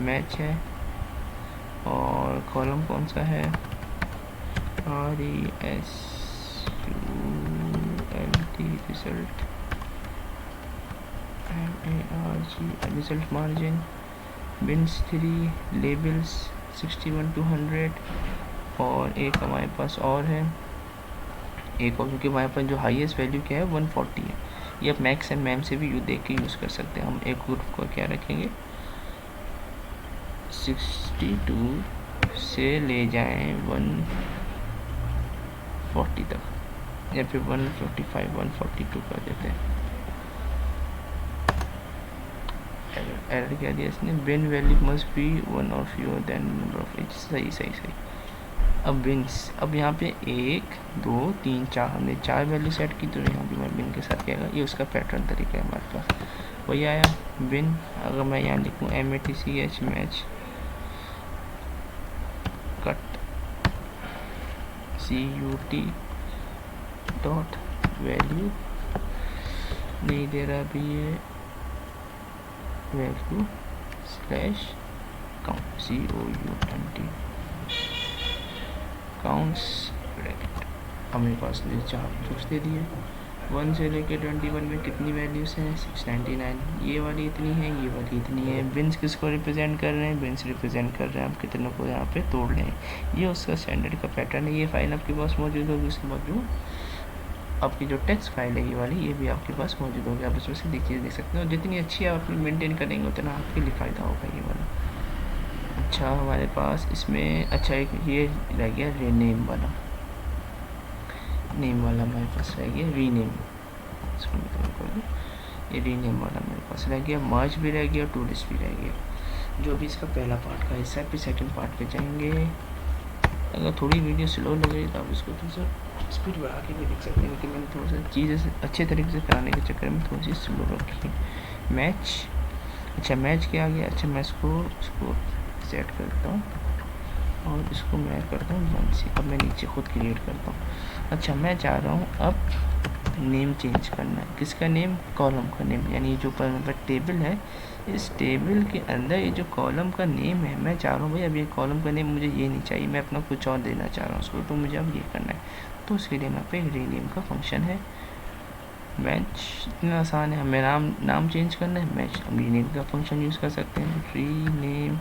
मैच है। और कॉलम कौन सा है, RESULT result, MARG result margin, beans 3, labels 61 to 100। और एक हमारे पास और है, एक और, क्योंकि हमारे पास जो हाईएस्ट वैल्यू क्या है 140 है। ये आप मैक्स एंड मैम से भी देख के यूज़ कर सकते हैं। हम एक ग्रुप को क्या रखेंगे, 62 से ले जाएं 140 तक, या फिर 145 142 कर देते हैं। एरर क्या दिया इसने, bin value must be one और fewer than number of edge. सही सही सही। अब बिन्स, अब यहाँ पे 1 2 3 4 हमने 4 वैल्यू सेट की, तो यहाँ भी मैं बिन के साथ क्या, ये उसका पैटर्न तरीका है हमारे पास, वही आया बिन। अगर मैं यहाँ लिखूँ MATCH match cut CUT dot value, नहीं दे रहा अभी ये, value slash count COUNT counts bracket, हमारे पास ने 4 कुछ दे दिए। 1 से लेके 21 में कितनी वैल्यूज़ हैं, 699, ये वाली इतनी है, ये वाली इतनी है। बिन्स किसको रिप्रेजेंट कर रहे हैं, बिन्स रिप्रेजेंट कर रहे हैं आप कितनों को यहाँ पे तोड़ लें, ये उसका स्टैंडर्ड का पैटर्न है। ये फाइल आपके पास मौजूद होगी, उसके बाद जो आपकी जो टेक्स्ट फाइल है ये वाली, ये भी आपके पास मौजूद होगी, आप उसमें से देख सकते हो। जितनी अच्छी आप अपनी मेनटेन करेंगे उतना आपके लिए फ़ायदा होगा ये वाला। अच्छा हमारे पास इसमें, अच्छा एक ये रह गया रीनेम वाला, नेम वाला हमारे पास रह गया, रीनेम, इसको मैं कर दूँ, ये रीनेम वाला मेरे पास रह गया। मर्ज भी रह गया, टूरिस्ट भी रह गया, जो भी इसका पहला पार्ट का हिस्सा है। फिर सेकंड पार्ट पे जाएंगे। अगर थोड़ी वीडियो स्लो लग रही है तो आप इसको थोड़ा सा स्पीड बढ़ा के भी देख सकते हैं, लेकिन मैंने थोड़ा सा चीज़ें अच्छे तरीके से कराने के चक्कर में थोड़ी सी स्लो रखी है। मैच, अच्छा मैच क्या आ गया, अच्छा मैं इसको सेट करता हूँ और इसको मैं करता हूँ 1 से। अब मैं नीचे खुद क्रिएट करता हूँ। अच्छा मैं चाह रहा हूँ अब नेम चेंज करना है, किसका नेम, कॉलम का नेम, यानी जो पर टेबल है, इस टेबल के अंदर ये जो कॉलम का नेम है, मैं चाह रहा हूँ भाई अब ये कॉलम का नेम मुझे ये नहीं चाहिए, मैं अपना कुछ और देना चाह रहा हूँ उसको, तो मुझे अब ये करना है। तो उसके लिए यहाँ पे रीनेम का फंक्शन है। मैच इतना आसान है, हमें नाम चेंज करना है, मैच हम रीनेम का फंक्शन यूज़ कर सकते हैं।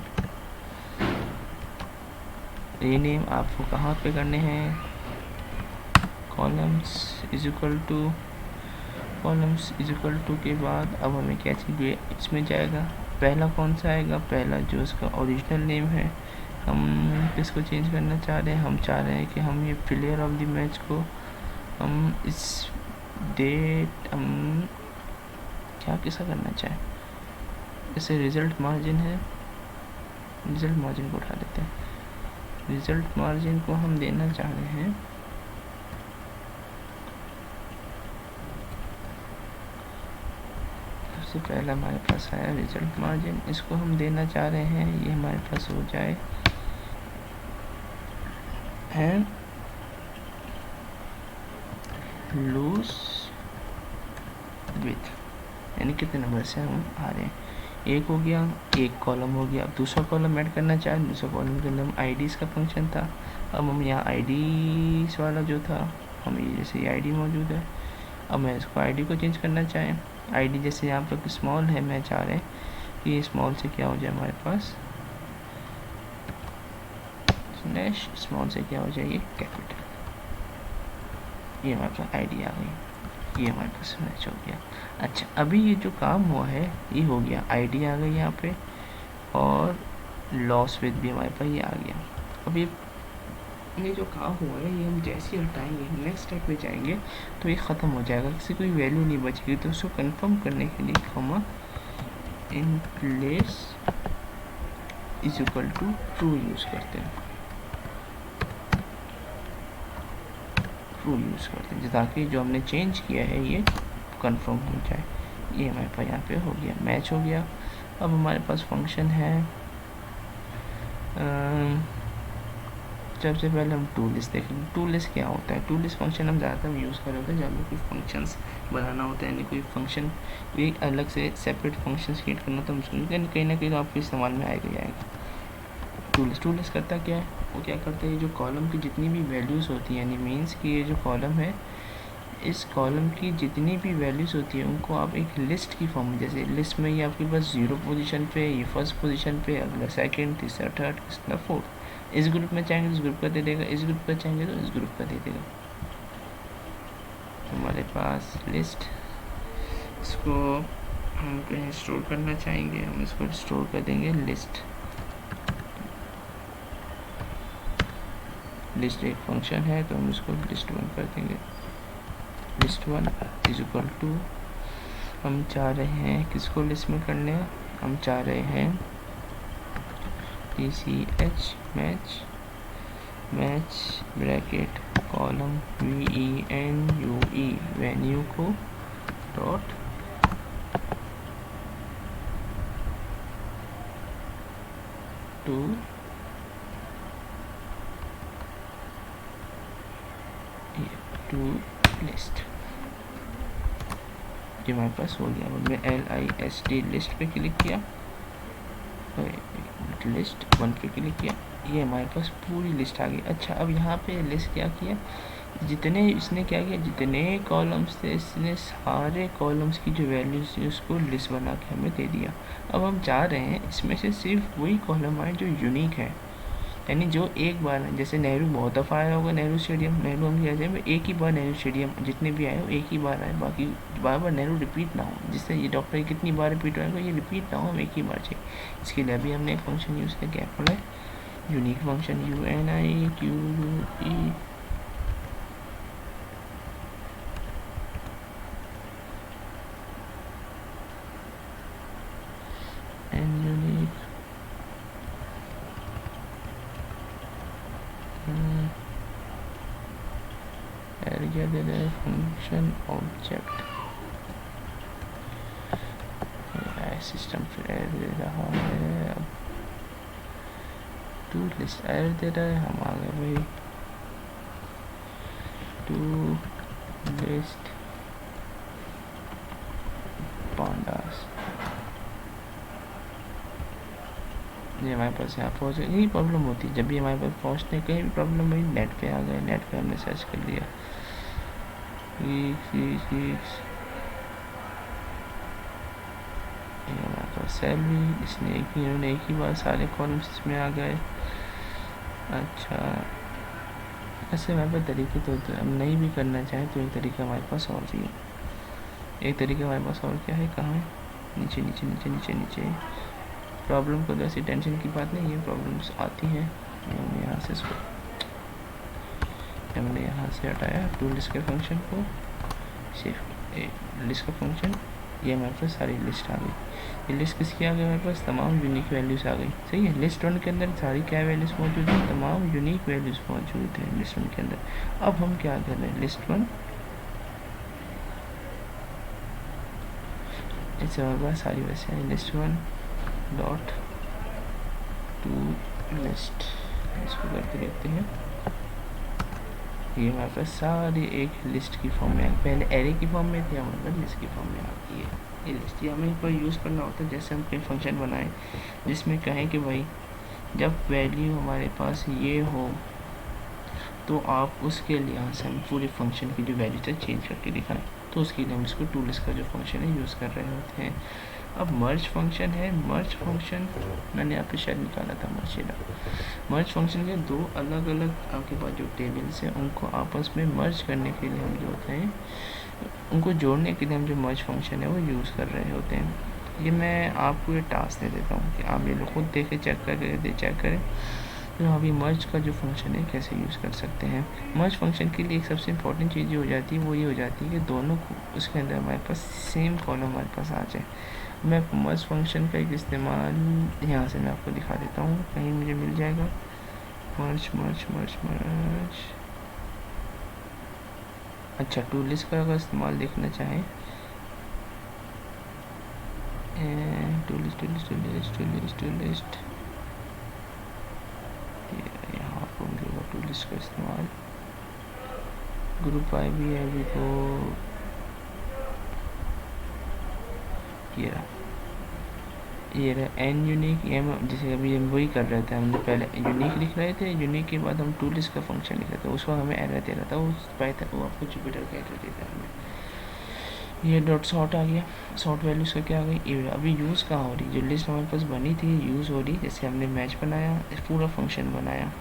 रीनेम आपको कहाँ पे करने हैं, कॉलम्स इज इक्वल टू के बाद अब हमें क्या चाहिए, इसमें जाएगा पहला कौन सा आएगा, पहला जो इसका ओरिजिनल नेम है। हम किसको चेंज करना चाह रहे हैं, हम चाह रहे हैं कि हम ये प्लेयर ऑफ द मैच को हम इस डेट हम क्या किसा करना चाहें, जैसे रिज़ल्ट मार्जिन है, रिज़ल्ट मार्जिन को उठा देते हैं। रिज़ल्ट मार्जिन को हम देना चाह रहे हैं सबसे पहला हमारे पास आया रिज़ल्ट मार्जिन, इसको हम देना चाह रहे हैं, ये हमारे पास हो जाए है लूज विथ, यानी कितने नंबर से हम आ रहे हैं। एक हो गया, एक कॉलम हो गया। अब दूसरा कॉलम ऐड करना चाहें, दूसरा कॉलम के अंदर आईडीज़ का फंक्शन था। अब हम यहाँ आईडीज़ वाला जो था, हम ये जैसे ये आईडी मौजूद है, अब मैं इसको आईडी को चेंज करना चाहें, आईडी जैसे यहाँ पर स्मॉल है, मैं चाह रहे हैं कि स्मॉल से क्या हो जाए हमारे पास, स्लैश स्मॉल से क्या हो जाएगी कैपिटल। ये हमारे पास आईडी आ गई, ये हमारे पास मैच हो गया। अच्छा अभी ये जो काम हुआ है ये हो गया, आईडी आ गई यहाँ पे और लॉस विद भी हमारे पास ये आ गया। अब ये जो काम हुआ है ये हम जैसे ही हटाएंगे नेक्स्ट स्टेप पे जाएंगे तो ये ख़त्म हो जाएगा, किसी कोई वैल्यू नहीं बचेगी। तो उसको कंफर्म करने के लिए comma in place is equal to true use करते हैं, ट्रू यूज़ करते हैं ताकि जो हमने चेंज किया है ये कंफर्म हो जाए। ये हमारे पास यहाँ पे हो गया, मैच हो गया। अब हमारे पास फंक्शन है सबसे पहले हम टू लिस्ट देखेंगे। टू लिस्ट क्या होता है? टू लिस्ट फंक्शन हम ज़्यादातर यूज़ कर रहे होते हैं जब हमें कोई फंक्शंस बनाना होता है, यानी कोई फंक्शन कोई अलग से सेपरेट फंक्शंस क्रिएट करना, तो उसको कहीं ना कहीं तो आपके इस्तेमाल में आएगा ही आएगा। टू लिस्ट करता क्या है? वो क्या करता है, जो कॉलम की जितनी भी वैल्यूज़ होती हैं, यानी मीन्स कि ये जो कॉलम है, इस कॉलम की जितनी भी वैल्यूज़ होती है उनको आप एक लिस्ट की फॉर्म, जैसे लिस्ट में ये आपके पास 0 पोजीशन पे, ये फर्स्ट पोजीशन पे, अगला सेकंड, तीसरा थर्ड, तीसरा फोर्थ, इस ग्रुप में चाहेंगे तो इस ग्रुप का दे देगा, इस ग्रुप का चाहेंगे तो इस ग्रुप का दे देगा। हमारे पास लिस्ट, इसको हम कहीं स्टोर करना चाहेंगे, हम इसको स्टोर कर देंगे लिस्ट। लिस्ट एक फंक्शन है तो हम इसको लिस्ट 1 कर देंगे। लिस्ट 1 इज इक्वल टू, हम चाह रहे हैं किसको लिस्ट में करने, हम चाह रहे हैं TCH match bracket column VENUE venue co dot to list. ये हमारे पास हो गया। मैं LIST लिस्ट पे क्लिक किया, लिस्ट 1 पे क्लिक किया, ये हमारे पास पूरी लिस्ट आ गई। अच्छा, अब यहाँ पे लिस्ट क्या किया, जितने इसने क्या किया, जितने कॉलम्स थे इसने सारे कॉलम्स की जो वैल्यूज थी उसको लिस्ट बना के हमें दे दिया। अब हम चाह रहे हैं इसमें से सिर्फ वही कॉलम आए जो यूनिक है, यानी जो एक बार, जैसे नेहरू बहुत दफ़ा आया होगा, नेहरू स्टेडियम, नेहरू हम क्या चाहिए, एक ही बार नेहरू स्टेडियम जितने भी आए हो एक ही बार आए, बाकी बार बार नेहरू रिपीट ना हो, जिससे ये डॉक्टर कितनी बार रिपीट होगा, ये रिपीट ना हो, हम एक ही बार चाहिए। इसके लिए अभी हमने एक फंक्शन यूज़ किया, क्या खोला है, unique function UNIQUE and unique area दे रहा है फंक्शन ऑब्जेक्ट, सिस्टम फिर एरर दे रहा है, अब टू लिस्ट एरर दे रहा है, हम आ गए भाई टू लिस्ट पांडास। ये हमारे पास यहाँ पहुँच गए। यही प्रॉब्लम होती है जब भी हमारे पास पहुँचने कहीं भी प्रॉब्लम हुई, नेट पे आ गए, नेट पे हमने सर्च कर लिया हमारे पास सैलरी, इसने इन्होंने एक ही बार सारे कॉलम्स इसमें आ गए। अच्छा, ऐसे हमारे पास तरीके तो हम नहीं भी करना चाहें तो एक तरीका हमारे पास और भी है। एक तरीका हमारे पास और क्या है, कहाँ है, नीचे नीचे नीचे नीचे नीचे। प्रॉब्लम को ऐसी टेंशन की बात नहीं है, प्रॉब्लम्स आती हैं। हमने यहाँ से इसको हमने यहाँ से हटाया टू लिस्ट के फंक्शन को, सिर्फ लिस्ट का फंक्शन, ये हमारे पास सारी लिस्ट आ गई। ये लिस्ट किसकी आ गई, हमारे पास तमाम यूनिक वैल्यूज़ आ गई। सही है, लिस्ट 1 के अंदर सारी क्या वैल्यूज़ मौजूद हैं, तमाम यूनिक वैल्यूज़ मौजूद हैं लिस्ट 1 के अंदर। अब हम क्या कर रहे हैं, लिस्ट 1 इससे हमारे पास सारी वैसे है, लिस्ट 1 डॉट टू लिस्ट, इसको करके देखते हैं। ये हमारे पास सारी एक लिस्ट की फॉर्म में, पहले एरे की फॉर्म में थी, हमारे पास लिस्ट की फॉर्म में आती है ये लिस्ट। ये हमें कोई यूज़ करना होता है, जैसे हम कोई फंक्शन बनाएं जिसमें कहें कि भाई जब वैल्यू हमारे पास ये हो तो आप उसके लिहाज से हम पूरे फंक्शन की जो वैल्यू है चेंज करके दिखाएं, तो उसके लिए हम इसको टू लिस्ट का जो फंक्शन है यूज़ कर रहे होते हैं। अब मर्ज फंक्शन है, मर्ज फंक्शन मैंने यहाँ पे शायद निकाला था, मर्ज फंक्शन के दो अलग अलग आपके पास जो टेबल्स हैं उनको आपस में मर्ज करने के लिए हम जो होते हैं, उनको जोड़ने के लिए हम जो मर्ज फंक्शन है वो यूज़ कर रहे होते हैं। ये मैं आपको ये टास्क दे देता हूँ कि आप ये लोग खुद देखें, चेक करें तो अभी मर्ज का जो फंक्शन है कैसे यूज़ कर सकते हैं। मर्ज फंक्शन के लिए एक सबसे इम्पॉर्टेंट चीज़ हो जाती है, वो ये हो जाती है कि दोनों उसके अंदर हमारे पास सेम कॉलम हमारे पास आ जाए। मैं मर्ज फंक्शन का एक इस्तेमाल यहाँ से मैं आपको दिखा देता हूँ, कहीं मुझे मिल जाएगा। मर्ज मर्ज मर्ज मर्ज, अच्छा, टू लिस्ट का अगर इस्तेमाल देखना चाहें, टू लिस्ट यहाँ आपको मिलेगा टू इसका इस्तेमाल। ग्रुप आई भी है अभी तो ये रहा एन यूनिक। ये हम जैसे अभी हम वही कर रहे थे, हमने पहले यूनिक लिख रहे थे, यूनिक के बाद हम टू लिस्ट का फंक्शन लिख रहे थे, उसको हमें एरर दे रहा था उस पाइथन वो आपको जुपिटर का एरर देता है हमें। ये डॉट सॉर्ट आ गया, सॉर्ट वैल्यू इसका क्या आ गई। अभी यूज़ कहाँ हो रही, जो लिस्ट हमारे पास बनी थी यूज़ हो रही। जैसे हमने मैच बनाया, पूरा फंक्शन बनाया,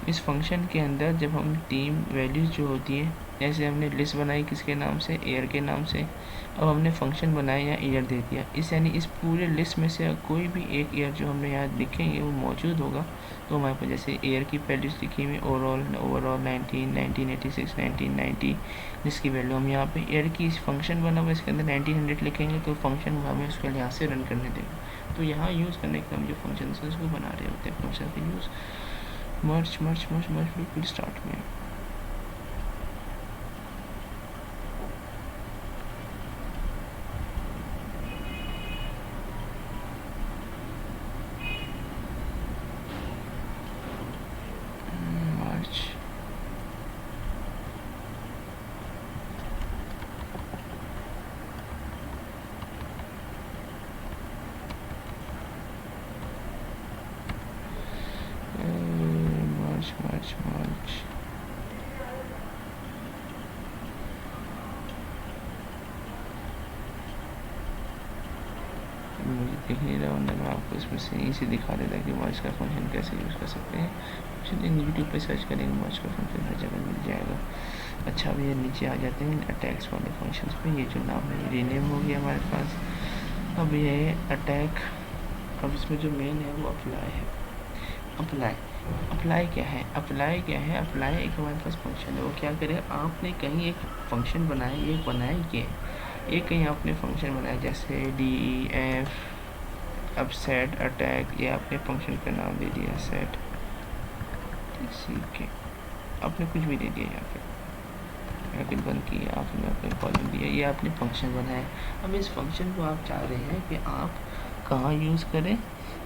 इस फंक्शन के अंदर जब हम टीम वैल्यूज़ जो होती हैं, जैसे हमने लिस्ट बनाई किसके नाम से, एयर के नाम से, अब हमने फंक्शन बनाया या एयर दे दिया, इस यानी इस पूरे लिस्ट में से कोई भी एक एयर जो हमने यहाँ लिखेंगे वो मौजूद होगा। तो हमारे पास जैसे एयर की वैल्यूज़ लिखी हुई ओवरऑल 19, 1986, 1990, जिसकी वैल्यू हम यहाँ पे एयर की फंक्शन बना हुआ इसके अंदर 1900 लिखेंगे तो फंक्शन हमें उसके यहाँ से रन करने देगा। तो यहाँ यूज़ करने के हम जो फंक्शन है उसको बना रहे होते हैं, फंक्शन का यूज़ मर्ज बिल्कुल स्टार्ट में। मार्च मुझे दिख नहीं रहा, वरना मैं आपको इसमें से यहीं से दिखा देता कि मर्ज का फंक्शन कैसे यूज़ कर सकते हैं। चलिए यूट्यूब पे सर्च करेंगे मर्ज का फंक्शन, हर जगह मिल जाएगा। अच्छा अभी ये नीचे आ जाते हैं अटैक्स वाले फंक्शंस पे। ये जो नाम है रीनेम हो गया हमारे पास। अब ये है अटैक। अब इसमें जो मेन है वो अप्लाई है। अप्लाई क्या है, अप्लाई एक हमारे पास फंक्शन है। वो क्या करे, आपने कहीं एक फंक्शन बनाया, ये कहीं आपने फंक्शन बनाया जैसे DEF, अब सेट अटैक, ये आपने फंक्शन का नाम दे दिया सेट, ठीक है, आपने कुछ भी दे दिया यहाँ पे, ब्रैकेट बंद किया, आपने अपने कॉलम दिया, ये आपने फंक्शन बनाया। अब इस फंक्शन को आप चाह रहे हैं कि आप कहाँ यूज़ करें,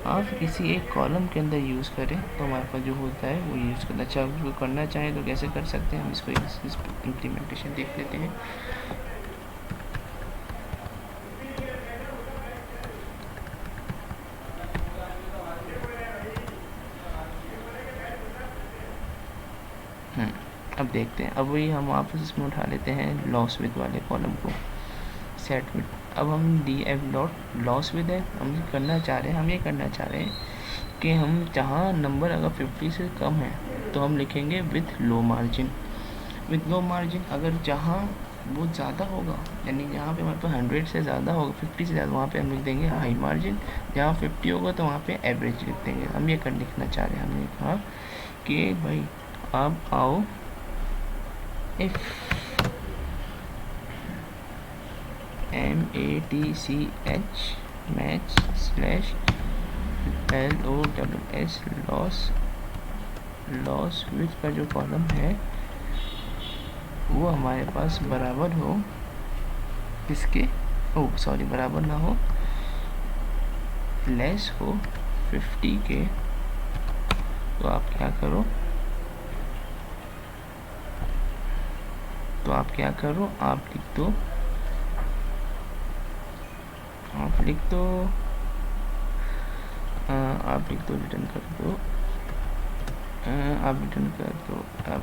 आप किसी एक कॉलम के अंदर यूज़ करें, तो हमारे पास जो होता है वो यूज़ करना। अच्छा उसको करना चाहें तो कैसे कर सकते हैं, हम इसको इस इम्प्लीमेंटेशन देख लेते हैं। अब देखते हैं, अब वही हम वापस इसमें उठा लेते हैं लॉस विद वाले कॉलम को, सेट विद। अब हम DF डॉट लॉस विद है, हम ये करना चाह रहे हैं कि हम जहाँ नंबर अगर 50 से कम है तो हम लिखेंगे विथ लो मार्जिन। अगर जहाँ बहुत ज़्यादा होगा, यानी जहाँ पे हमारे पास 100 से ज़्यादा होगा, 50 से ज़्यादा, वहाँ पे हम लिख देंगे हाई मार्जिन। जहाँ 50 होगा तो वहाँ पे एवरेज लिख देंगे। हम ये लिखना चाह रहे हैं, हमने कहा कि भाई आप आओ, if MATCH match slash LOSS loss with का जो कॉलम है वो हमारे पास बराबर हो किसके, बराबर ना हो, लेस हो 50 के। तो आप क्या करो, आप लिख दो रिटर्न कर दो, अब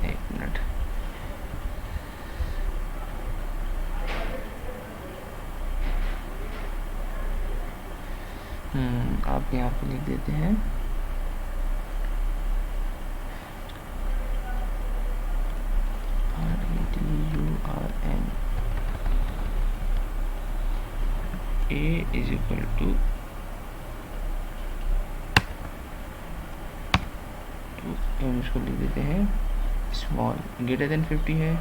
एक मिनट, आप यहाँ पे लिख देते हैं REDURN A is equal to हम इसको लिख देते हैं स्मॉल, ग्रेटर देन 50 है,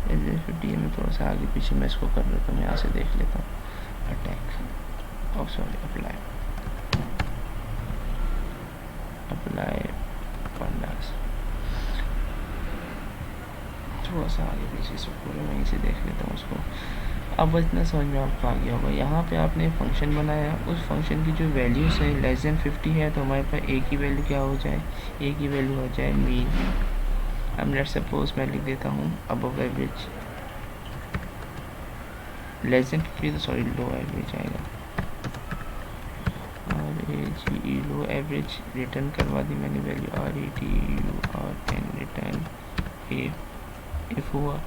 50 में थोड़ा सा आगे पीछे मैं इसको कर लेता हूँ, यहाँ से देख लेता हूँ। अटैक अप्लाई पंडास, थोड़ा सा आगे पीछे से पूरे वहीं से देख लेता हूँ उसको। अब इतना समझ में आपको आ गया होगा। यहाँ पे आपने फंक्शन बनाया, उस फंक्शन की जो वैल्यूज़ है लेस देन 50 है, तो हमारे पास ए की वैल्यू क्या हो जाए, ए की वैल्यू हो जाए मीन। अब लेट्स सपोज मैं लिख देता हूँ अबव एवरेज, लेस देन 50 तो सॉरी लो एवरेज आएगा, RAGE लो एवरेज रिटर्न करवा दी मैंने वैल्यू RETURN रिटर्न इफ़ हुआ,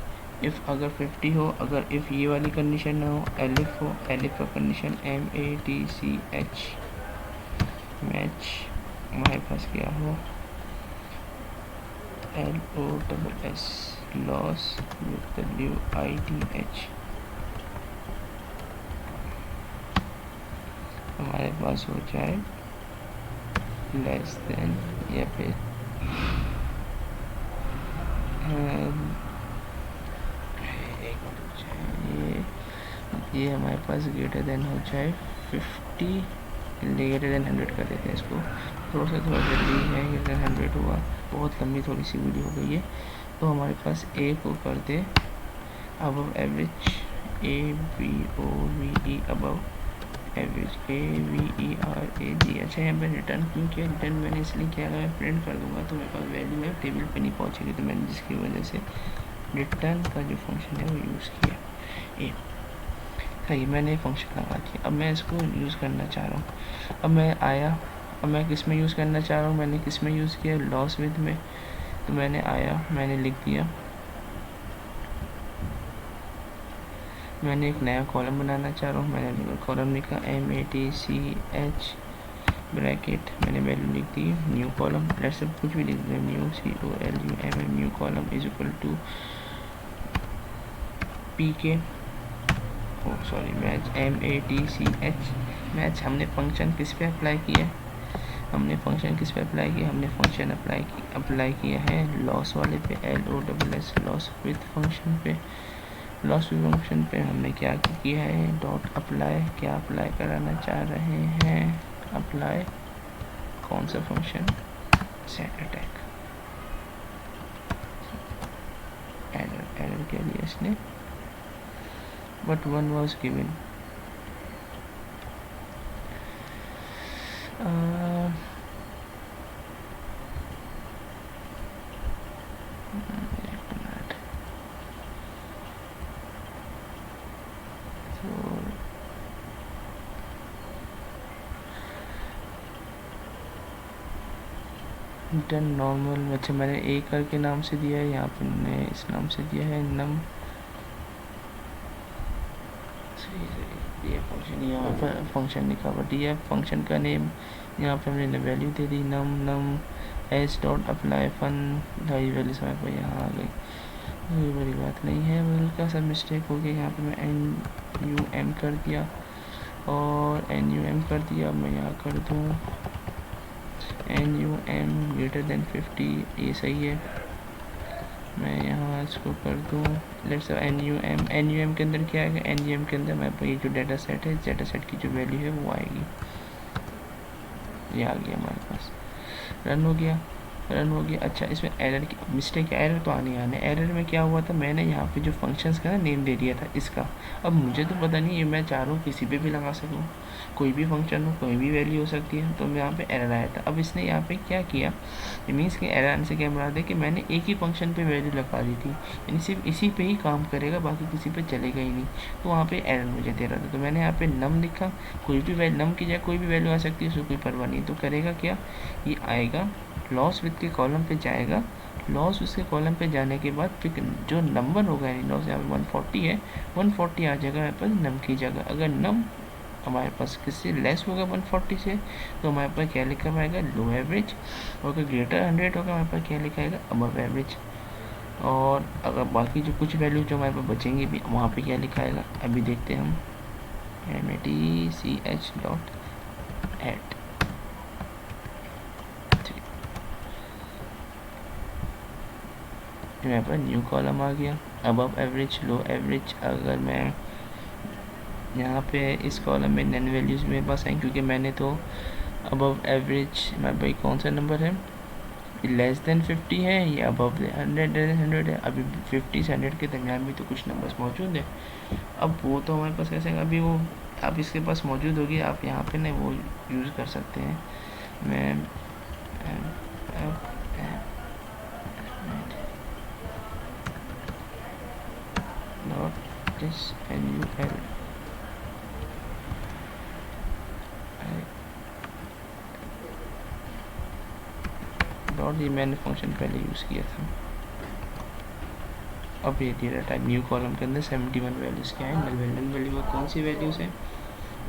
इफ़ अगर 50 हो, अगर इफ़ ये वाली कंडीशन ना हो, एलिफ हो, एलिफ का कंडीशन MATCH मैच, हमारे पास क्या हो LOSS लॉस विद WITH, हमारे पास हो जाए लेस देन या फिर ये हमारे पास ग्रेटर देन हो जाए 50, ग्रेटर देन 100 कर देते हैं इसको, थोड़ा जल्दी है, ग्रेटर देन 100 हुआ, बहुत लंबी थोड़ी सी वीडियो हो गई है। तो हमारे पास ए को कर दे above average, ABOVE above average, AVERAG। अच्छा यहाँ पर रिटर्न क्यों किया, रिटर्न मैंने इसलिए किया, अगर मैं प्रिंट कर दूंगा तो मेरे पास वैल्यू है टेबल पे नहीं पहुँचेगी, तो मैंने जिसकी वजह से रिटर्न का जो फंक्शन है वो यूज़ किया। ए ये मैंने फंक्शन लगा दिया, अब मैं इसको यूज़ करना चाह रहा हूँ। अब मैं आया, अब मैं किस में यूज़ करना चाह रहा हूँ, मैंने किस में यूज़ किया, लॉस विद में। तो मैंने आया, मैंने लिख दिया, मैंने एक नया कॉलम बनाना चाह रहा हूँ, मैंने कॉलम लिखा MATCH ब्रैकेट, मैंने वैल्यू लिख दी न्यू कॉलम, लेट्स सब कुछ भी लिख दिया, new COLUM new column is equal to PK sorry match MATCH match. हमने फंक्शन किस पे अप्लाई किया, हमने फंक्शन किस पे अप्लाई किया, हमने फंक्शन अप्लाई किया है लॉस वाले पे, LOSS लॉस विद फंक्शन पे, लॉस विद फंक्शन पे हमने क्या किया है, डॉट अप्लाई, क्या अप्लाई कराना चाह रहे हैं, अप्लाई कौन सा फंक्शन, सेट अटैक, एरर क्या दिया इसने, but one was given, return normal. अच्छा मैंने ए करके नाम से दिया है, यहाँ पे मैंने इस नाम से दिया है नम, ये फंक्शन यहाँ पर फंक्शन लिखा हुआ डी है, फंक्शन का नेम यहाँ पे हमने वैल्यू दे दी नम एस डॉट अप्लाई फन, ढाई वैल्यू समय पर यहाँ आ गई, कोई बड़ी बात नहीं है, हल्का सा मिस्टेक हो गया, यहाँ पे मैं NUM कर दिया और NUM कर दिया, मैं यहाँ कर दूँ NUM ग्रेटर देन 50, ये सही है, मैं यहाँ इसको कर दूँ लेट्स NUM के अंदर क्या आएगा, NUM के अंदर मैं ये जो डाटा सेट है, डाटा सेट की जो वैल्यू है वो आएगी, ये आ गया हमारे पास, रन हो गया। अच्छा इसमें एरर की मिस्टेक, एरर तो आने एरर में क्या हुआ था, मैंने यहाँ पे जो फंक्शंस का ना नेम दे दिया था इसका, अब मुझे तो पता नहीं, ये मैं चाह रहा हूँ किसी पे भी लगा सकूँ, कोई भी फंक्शन हो, कोई भी वैल्यू हो सकती है, तो मैं यहाँ पे एरर आया था। अब इसने यहाँ पे क्या किया, मीन्स कि एरर आने से क्या मुराद है कि मैंने एक ही फंक्शन पे वैल्यू लगा दी थी, यानी सिर्फ इसी पे ही काम करेगा, बाकी किसी पे चलेगा ही नहीं, तो वहाँ पे एरर मुझे दे रहा था, तो मैंने यहाँ पे नम लिखा, कोई भी वैल्यू नम की जगह कोई भी वैल्यू आ सकती है, उसको कोई परवाह नहीं, तो करेगा क्या, ये आएगा लॉस विद के कॉलम पे जाएगा, लॉस उसके कॉलम पे जाने के बाद फिर जो नंबर होगा, यानी लॉस यहाँ पे 140 है, 140 आ जाएगा हमारे पास नम की जगह, अगर नम हमारे पास किससे लेस होगा 140 से, तो हमारे पास क्या लिखा पाएगा लो एवरेज, और अगर ग्रेटर 100 होगा हमारे पास क्या लिखा आएगा अबव एवरेज, और अगर बाकी जो कुछ वैल्यू जो हमारे पास बचेंगे भी वहाँ पे क्या लिखा आएगा, अभी देखते हैं हम MATCH डॉट एट, मेरे पास न्यू कॉलम आ गया, अबव एवरेज लो एवरेज, अगर मैं यहाँ पे इस कॉलम में नन वैल्यूज़ मेरे पास हैं, क्योंकि मैंने तो अबव एवरेज, मेरे भाई कौन सा नंबर है लेस देन 50 है या अबव 100 है। अभी 50 से 100 के दरमियान भी तो कुछ नंबर्स मौजूद है। अब वो तो हमारे पास कैसे, अभी वो आप इसके पास मौजूद होगी, आप यहाँ पे ना वो यूज़ कर सकते हैं। मैं डॉट दिस NUL डॉट, ये मैंने फंक्शन पहले यूज़ किया था। अब ये डेटा टाइप न्यू कॉलम के अंदर 71 वैल्यूज़ क्या है, नल वैल्यू। नल वैल्यू में कौन सी वैल्यूज़ है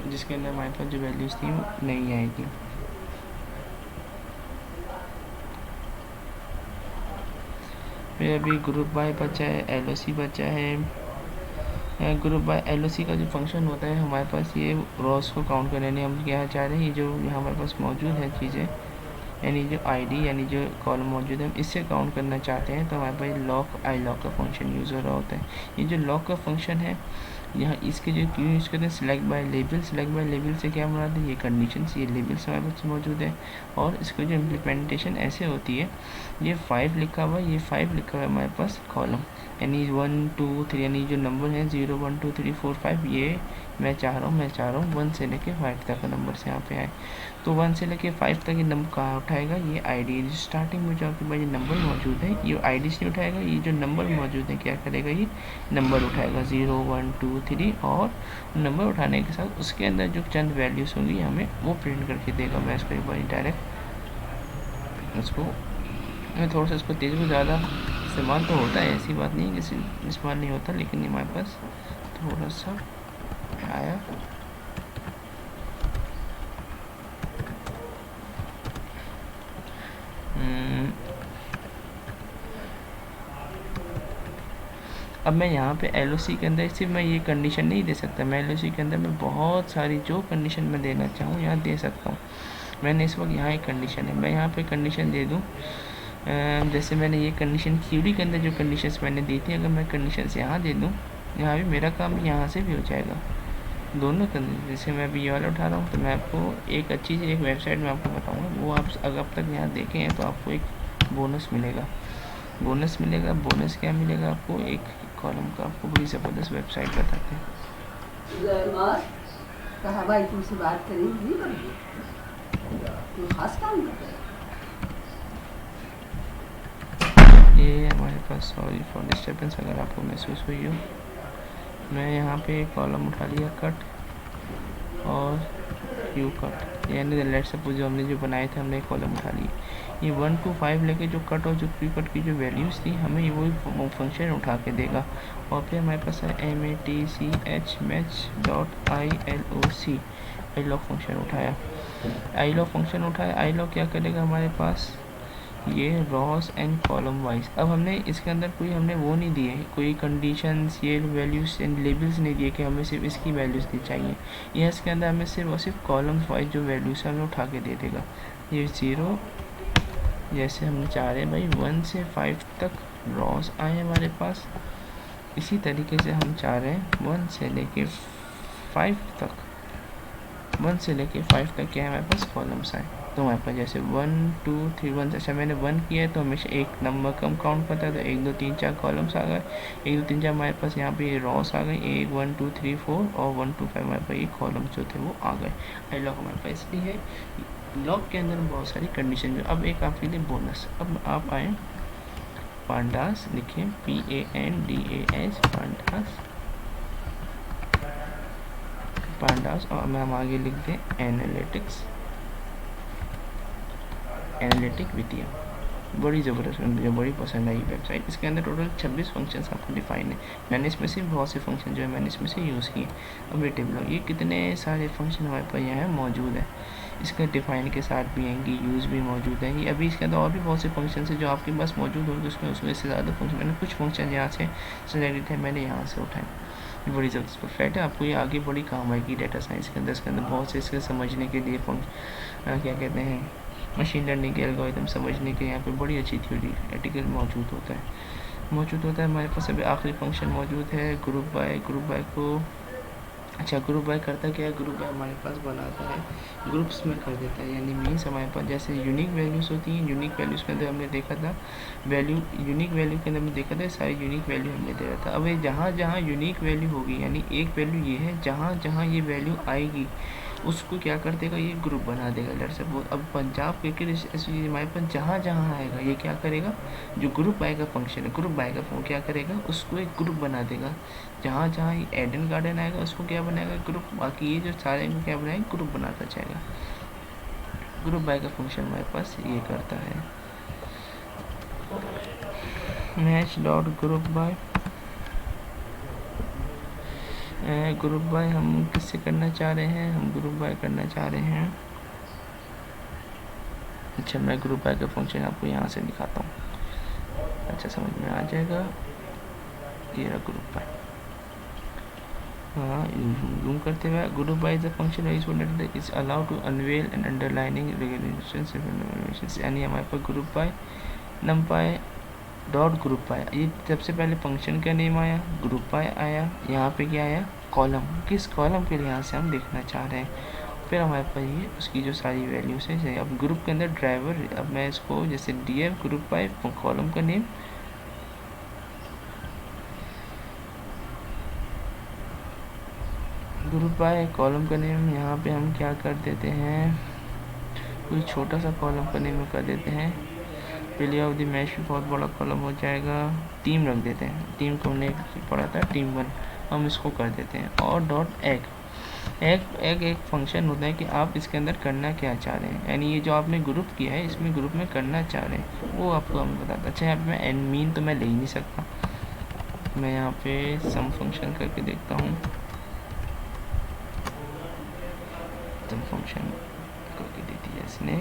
जिसके अंदर हमारे पास जो वैल्यूज़ थी वो नहीं आएगी। फिर अभी ग्रुप बाय बचा है, LOC बचा है। ग्रुप बाय LOC का जो फंक्शन होता है हमारे पास, ये रॉस को काउंट करने हम क्या चाह रहे हैं, ये जो यहाँ हमारे पास मौजूद है चीज़ें, यानी जो ID यानी जो कॉलम मौजूद है हम इससे काउंट करना चाहते हैं, तो हमारे पास लॉक आई लॉक का फंक्शन यूज़ हो रहा होता है। ये जो लॉक का फंक्शन है यहाँ इसके जो क्यों यूज़ करते हैं, select by label. Select by label से क्या मराद है, ये कंडीशंस, ये लेबल्स हमारे पास मौजूद है। और इसकी जो इम्प्लीमेंटेशन ऐसे होती है, ये 5 लिखा हुआ है, ये 5 लिखा हुआ है हमारे पास कॉलम, यानी 1 2 3, यानी जो नंबर है 0 1 2 3 4 5, ये मैं चाह रहा हूँ 1 से लेके 5 तक का नंबर से यहाँ पे आए। तो 1 से लेके 5 तक ये नंबर कहाँ उठाएगा, ये ID स्टार्टिंग में जो आपके पास ये नंबर मौजूद है ये ID से नहीं उठाएगा, ये जो नंबर मौजूद है क्या करेगा, ये नंबर उठाएगा 0 1 2 3, और नंबर उठाने के साथ उसके अंदर जो चंद वैल्यूज़ होंगी हमें वो प्रिंट करके देगा। मैं इसको एक बार डायरेक्ट उसको, मैं थोड़ा सा इसको तेज़ में, ज़्यादा इस्तेमाल तो होता है, ऐसी बात नहीं कि इस्तेमाल नहीं होता, लेकिन हमारे पास थोड़ा सा आया। अब मैं यहाँ पे LOC के अंदर सिर्फ मैं ये कंडीशन नहीं दे सकता, मैं LOC के अंदर मैं बहुत सारी जो कंडीशन मैं देना चाहूँ यहाँ दे सकता हूँ। मैंने इस वक्त यहाँ एक कंडीशन है, मैं यहाँ पे कंडीशन दे दूँ, जैसे मैंने ये कंडीशन क्यूरी के अंदर जो कंडीशंस मैंने दी थी, अगर मैं कंडीशंस यहाँ दे दूँ, यहाँ भी मेरा काम यहाँ से भी हो जाएगा दोनों कंडीशन। जैसे मैं अभी ये वाला उठा रहा हूँ, तो मैं आपको एक अच्छी सी एक वेबसाइट में आपको बताऊँगा, वो आप अगर अब तक यहाँ देखें हैं तो आपको एक बोनस मिलेगा। बोनस क्या मिलेगा आपको, एक कॉलम का, आपको बड़ी ज़बरदस्त वेबसाइट बताते हैं। कहा भाई तुमसे बात करेंगी, खास काम ये हमारे पास, सॉरी फॉर डिस्टर्बेंस अगर आपको महसूस हुई हो, मैं यहाँ पे कॉलम उठा लिया कट और क्यू कट, यानी लेट्स सपोज जो हमने जो बनाए थे हमने कॉलम उठा लिए, ये 1 to 5 लेके जो कट और जो क्यू कट की जो वैल्यूज़ थी हमें ये वही फंक्शन उठा के देगा। और फिर हमारे पास है MATCH match.ILOC, ILOC फंक्शन उठाया। ILOC फंक्शन उठाया, ILOC क्या करेगा हमारे पास, ये रॉस एंड कॉलम वाइज। अब हमने इसके अंदर कोई हमने वो नहीं दिए, कोई कंडीशंस, ये वैल्यूज़ एंड लेबल्स नहीं दिए कि हमें सिर्फ इसकी वैल्यूज़ दी चाहिए। ये इसके अंदर हमें सिर्फ और सिर्फ कॉलम्स वाइज जो वैल्यूज़ है हमें उठा के दे देगा। ये 0, जैसे हम चाह रहे हैं भाई 1 से 5 तक रॉस आए हमारे पास, इसी तरीके से हम चाह रहे हैं 1 से लेके 5 तक, 1 से लेके 5 तक क्या है हमारे पास कॉलम्स आए। तो हमारे पास जैसे 1 2 3 1, अच्छा मैंने 1 किया है तो हमेशा एक नंबर कम काउंट करता है, तो 1 2 3 4 कॉलम्स आ गए, 1 2 3 4 हमारे पास यहाँ पे रॉस आ गई, 1 1 2 3 4 और 1 2 5 हमारे पास ये कॉलम्स जो थे वो आ गए। आई लॉक हमारे पास इसलिए है, लॉक के अंदर बहुत सारी कंडीशन जो। अब एक आपके लिए बोनस, अब आप आए पांडास, लिखिए PANDAS पांडास, और हम आगे लिख दें एनालिटिक विथिया। बड़ी ज़बरदस्त, मुझे बड़ी पसंद आई वेबसाइट। इसके अंदर टोटल 26 फंक्शंस आपको डिफाइन है, मैंने इसमें से बहुत से फंक्शन जो है मैंने इसमें से यूज़ किए। अब ये टेबल, ये कितने सारे फंक्शन हमारे पास यहाँ मौजूद है, इसके डिफाइन के साथ भी हैं, यूज़ भी मौजूद है। ये अभी इसके अंदर और भी बहुत से फंक्शन है जो आपके पास मौजूद होंगे, उसमें से ज़्यादा फंक्शन, मैंने कुछ फंक्शन यहाँ से सिलेक्टेड थे, मैंने यहाँ से उठाए। ये बड़ी ज़बरदस्त वेबसाइट है, आपको ये आगे बड़ी काम आएगी डेटा साइंस के अंदर। इसके अंदर बहुत से इसके समझने के लिए क्या कहते हैं, मशीन लर्निंग के एल्गोरिथम समझने के यहाँ पे बड़ी अच्छी थ्योरी आर्टिकल मौजूद होता है। हमारे पास अभी आखिरी फंक्शन मौजूद है ग्रुप बाय। ग्रुप बाय को अच्छा, ग्रुप बाय करता क्या है? ग्रुप बाय हमारे पास बनाता है, ग्रुप्स में कर देता है। यानी मीन्स हमारे पास जैसे यूनिक वैल्यूज़ होती हैं, यूनिक वैल्यूज़ के अंदर हमने देखा था वैल्यू, यूनिक वैल्यू के अंदर हमने देखा था सारी यूनिक वैल्यू हमने दे रहा था। अब ये जहाँ जहाँ यूनिक वैल्यू होगी, यानी एक वैल्यू ये है, जहाँ जहाँ ये वैल्यू आएगी उसको क्या कर देगा, ये ग्रुप बना देगा। लेट्स सपोज अब पंजाब क्रिकेट एसोसिएशन हमारे पास जहाँ जहाँ आएगा ये क्या करेगा, जो ग्रुप बाय का फंक्शन है, ग्रुप बाय का क्या करेगा, उसको एक ग्रुप बना देगा। जहाँ जहाँ एडन गार्डन आएगा उसको क्या बनाएगा, ग्रुप। बाकी ये जो सारे को क्या बनाएगा, ग्रुप बनाता जाएगा। ग्रुप बाय का फंक्शन हमारे पास ये करता है। Match dot group bye, group by हम किससे करना चाह रहे हैं, हम ग्रुप बाय करना चाह रहे हैं। अच्छा, मैं ग्रुप बाय का फंक्शन आपको यहाँ से दिखाता हूँ, अच्छा समझ में आ जाएगा। ये रहा ग्रुप बाय। हाँ, जूम करते हुए group by the function is allowed to unveil and underlining regulations. यानी हमारे पास group by NumPy dot group by, ये सबसे पहले फंक्शन का नेम आया, ग्रुप बाय आया, यहाँ पे क्या आया, कॉलम, किस कॉलम के लिहाज से हम देखना चाह रहे हैं। फिर हमारे पास ये उसकी जो सारी वैल्यूज है, अब ग्रुप के अंदर ड्राइवर, अब मैं इसको जैसे डीएफ ग्रुप बाय कॉलम का नेम, ग्रुप बाय कॉलम का नेम, यहाँ पे हम क्या कर देते हैं, कोई छोटा सा कॉलम का नेम कर देते हैं। प्लेयर ऑफ द मैच भी बहुत बड़ा कॉलम हो जाएगा, टीम रख देते हैं, टीम को हमने पढ़ा था टीम 1, हम इसको कर देते हैं। और डॉट एक फंक्शन होता है कि आप इसके अंदर करना क्या चाह रहे हैं, यानी ये जो आपने ग्रुप किया है इसमें ग्रुप में करना चाह रहे हैं वो आपको हम बताता। अच्छा, यहाँ पे मैं एंड मीन तो मैं ले ही नहीं सकता, मैं यहाँ पे सम फंक्शन करके देखता हूँ, सम फंक्शन करके दे दिया इसने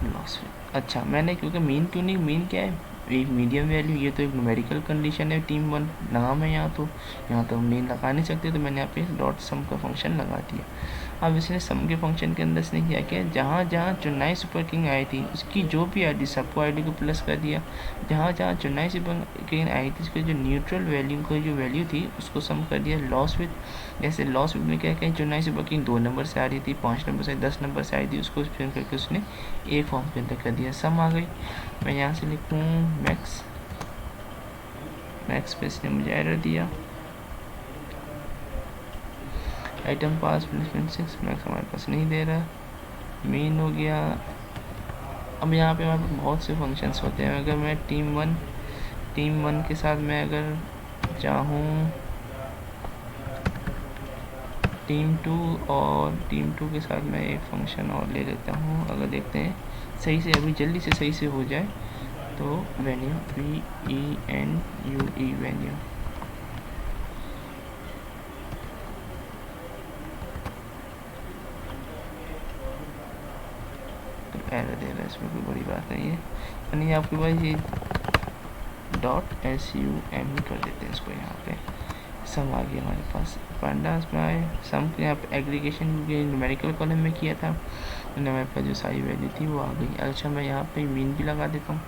लॉस। अच्छा, मैंने क्योंकि मीन क्यों नहीं, मीन क्या है, एक मीडियम वैल्यू, ये तो एक न्यूमेरिकल कंडीशन है, टीम 1 नाम है, यहाँ तो हम मीन लगा नहीं सकते, तो मैंने यहाँ पे डॉट सम का फंक्शन लगा दिया। अब इसने सम के फंक्शन के अंदर इसने क्या किया, जहाँ जहाँ चेन्नई सुपर किंग आई थी उसकी जो भी आईडी, सबको आईडी को प्लस कर दिया। जहाँ जहाँ चेन्नई सुपर किंग आई थी उसकी जो न्यूट्रल वैल्यू को जो वैल्यू थी उसको सम कर दिया। लॉस विद, जैसे लॉस विद में क्या कहीं चेन्नई सुपर किंग 2 नंबर से आ रही थी, 5 नंबर से, 10 नंबर से आई थी, उसको स्पेन करके उसने एक फॉर्म के अंदर कर दिया, सम आ गई। मैं यहाँ से लिखूँ मैक्स पे इसने मुझे एरर दिया, आइटम पास प्लेसमेंट 6, मैक्स हमारे पास नहीं दे रहा, मीन हो गया। अब यहाँ पे हमारे पास बहुत से फंक्शंस होते हैं, अगर मैं टीम वन के साथ मैं अगर चाहूँ टीम 2, और टीम 2 के साथ मैं एक फंक्शन और ले लेता हूँ, अगर देखते हैं सही से, अभी जल्दी से सही से हो जाए तो वेन्यू, VENUE वेन्यू, एरर दे रहा है, इसमें कोई बड़ी बात नहीं है। यानी आपके पास ये .SUM कर देते हैं इसको, यहाँ पे सम आ गया हमारे पास। पांडास में आए सम के, यहाँ पे एग्रीगेशन के न्यूमेरिकल कॉलम में किया था, हमारे पास जो सारी वैल्यू थी वो आ गई। अच्छा, मैं यहाँ पे मीन भी लगा देता हूँ।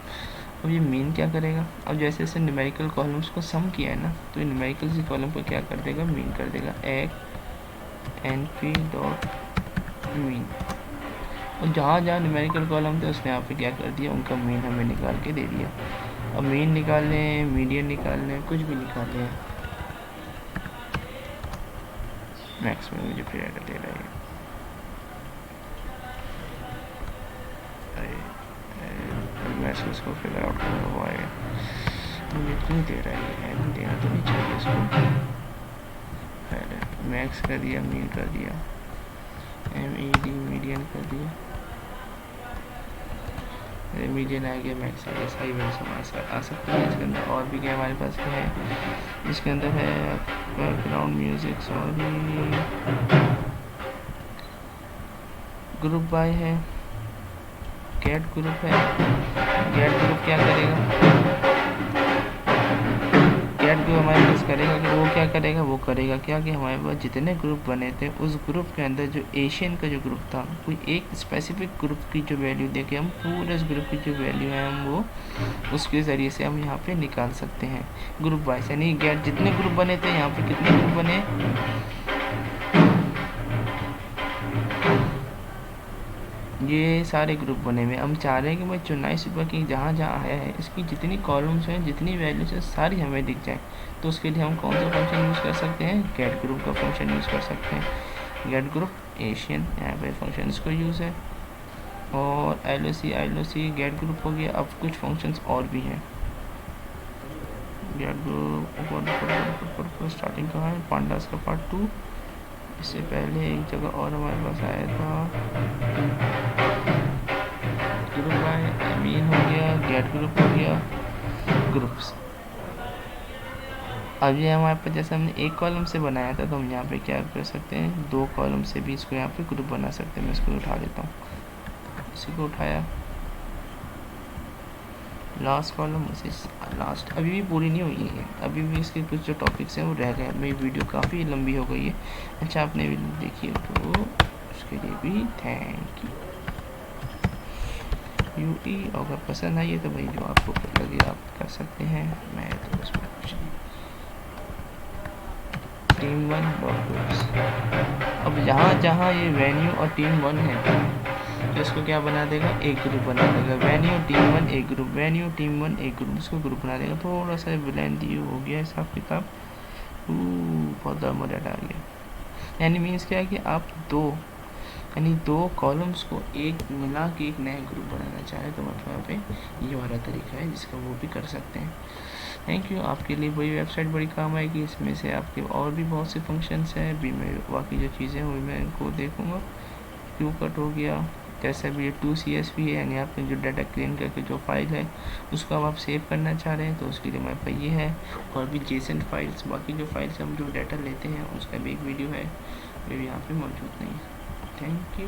अब ये मीन क्या करेगा, अब जैसे जैसे न्यूमेरिकल कॉलम्स को सम किया है ना, तो ये न्यूमेरिकल से कॉलम को क्या कर देगा, मीन कर देगा, एक NP डॉट मीन। और जहाँ जहाँ न्यूमेरिकल कॉलम थे उसने यहाँ पे क्या कर दिया, उनका मीन हमें निकाल के दे दिया। अब मीन निकाल लें, मीडियन निकाल लें, कुछ भी निकाल लें, मैक्स में मुझे फिर एरर दे रहा है, इसको फिगर आउट करना हुआ है, मुझे क्यों दे रहा है, नहीं देना तो नहीं चाहिए इसको। पहले मैक्स कर दिया, मीन कर दिया, MED मीडियन कर दिया, मीडियन आ गया, मैक्स आ गया, सही वैसे आ सकता है। इसके अंदर और भी क्या हमारे पास क्या है, इसके अंदर है background music, sorry, group by है, गेट ग्रुप है, गेट ग्रुप क्या करेगा, गेट ग्रुप हमारे पास करेगा कि वो क्या करेगा, वो करेगा क्या कि हमारे पास जितने ग्रुप बने थे उस ग्रुप के अंदर जो एशियन का जो ग्रुप था कोई एक स्पेसिफिक ग्रुप की जो वैल्यू देके हम पूरे इस ग्रुप की जो वैल्यू है हम वो उसके ज़रिए से हम यहाँ पे निकाल सकते हैं ग्रुप वाइज। यानी गेट जितने ग्रुप बने थे यहाँ पे कितने ग्रुप बने, ये सारे ग्रुप बने हुए। हम चाह रहे हैं कि भाई चुनाई सुबह की जहाँ जहाँ आया है इसकी जितनी कॉलम्स हैं जितनी वैल्यूज हैं सारी हमें दिख जाए। तो उसके लिए हम कौन सा फंक्शन यूज़ कर सकते हैं, गेट ग्रुप का फंक्शन यूज़ कर सकते हैं। गेट ग्रुप एशियन यहाँ पे फंक्शन इसको यूज़ है, और एल गेट ग्रुप हो गया। अब कुछ फंक्शंस और भी हैं गेट ग्रुप। स्टार्टिंग कहाँ है, पांडास का पार्ट 2। इससे पहले एक जगह और हमारे पास आया था ग्रुप बाय मीन हो गया, गेट ग्रुप हो गया, ग्रुप्स। अब ये हमारे पास जैसे हमने एक कॉलम से बनाया था तो हम यहाँ पे क्या कर सकते हैं, 2 कॉलम से भी इसको यहाँ पे ग्रुप बना सकते हैं। मैं इसको उठा लेता हूँ, इसी को उठाया, लास्ट कॉलम लास्ट अभी भी पूरी नहीं हुई है, अभी भी इसके कुछ जो टॉपिक्स हैं वो रह गए। मेरी वीडियो काफ़ी लंबी हो गई है। अच्छा आपने वीडियो देखी है तो उसके लिए भी थैंक यू। अगर पसंद आई है तो भाई जो आपको लगे आप कर सकते हैं, मैं तो उसमें कुछ नहीं। टीम 1 अब जहाँ जहाँ ये वेन्यू और टीम 1 है तो इसको क्या बना देगा, एक ग्रुप बना देगा। वेन्यू टीम 1 एक ग्रुप, वेन्यू टीम 1 एक ग्रुप, इसको ग्रुप बना देगा। थोड़ा सा लेंथी हो गया हिसाब किताब, बहुत ज़्यादा डाटा आ गया। यानी मीन्स क्या है कि आप दो कॉलम्स को एक मिला के एक नया ग्रुप बनाना चाहे तो मतलब पे ये वाला तरीका है जिसका वो भी कर सकते हैं। Thank you. आपके लिए वही वेबसाइट बड़ी काम आएगी, इसमें से आपके और भी बहुत से फंक्शंस हैं। अभी मैं बाकी जो चीज़ें हुई मैं इनको देखूँगा। क्यू कट हो गया, जैसे भी ये 2CSV है यानी आपने जो डाटा क्लीन करके जो फाइल है उसको अब आप सेव करना चाह रहे हैं तो उसके लिए हमारे पास ये है। और भी जेसन फाइल्स, बाकी जो फाइल्स हम जो डाटा लेते हैं उसका भी एक वीडियो है, वो भी यहाँ पे मौजूद नहीं है। Thank you.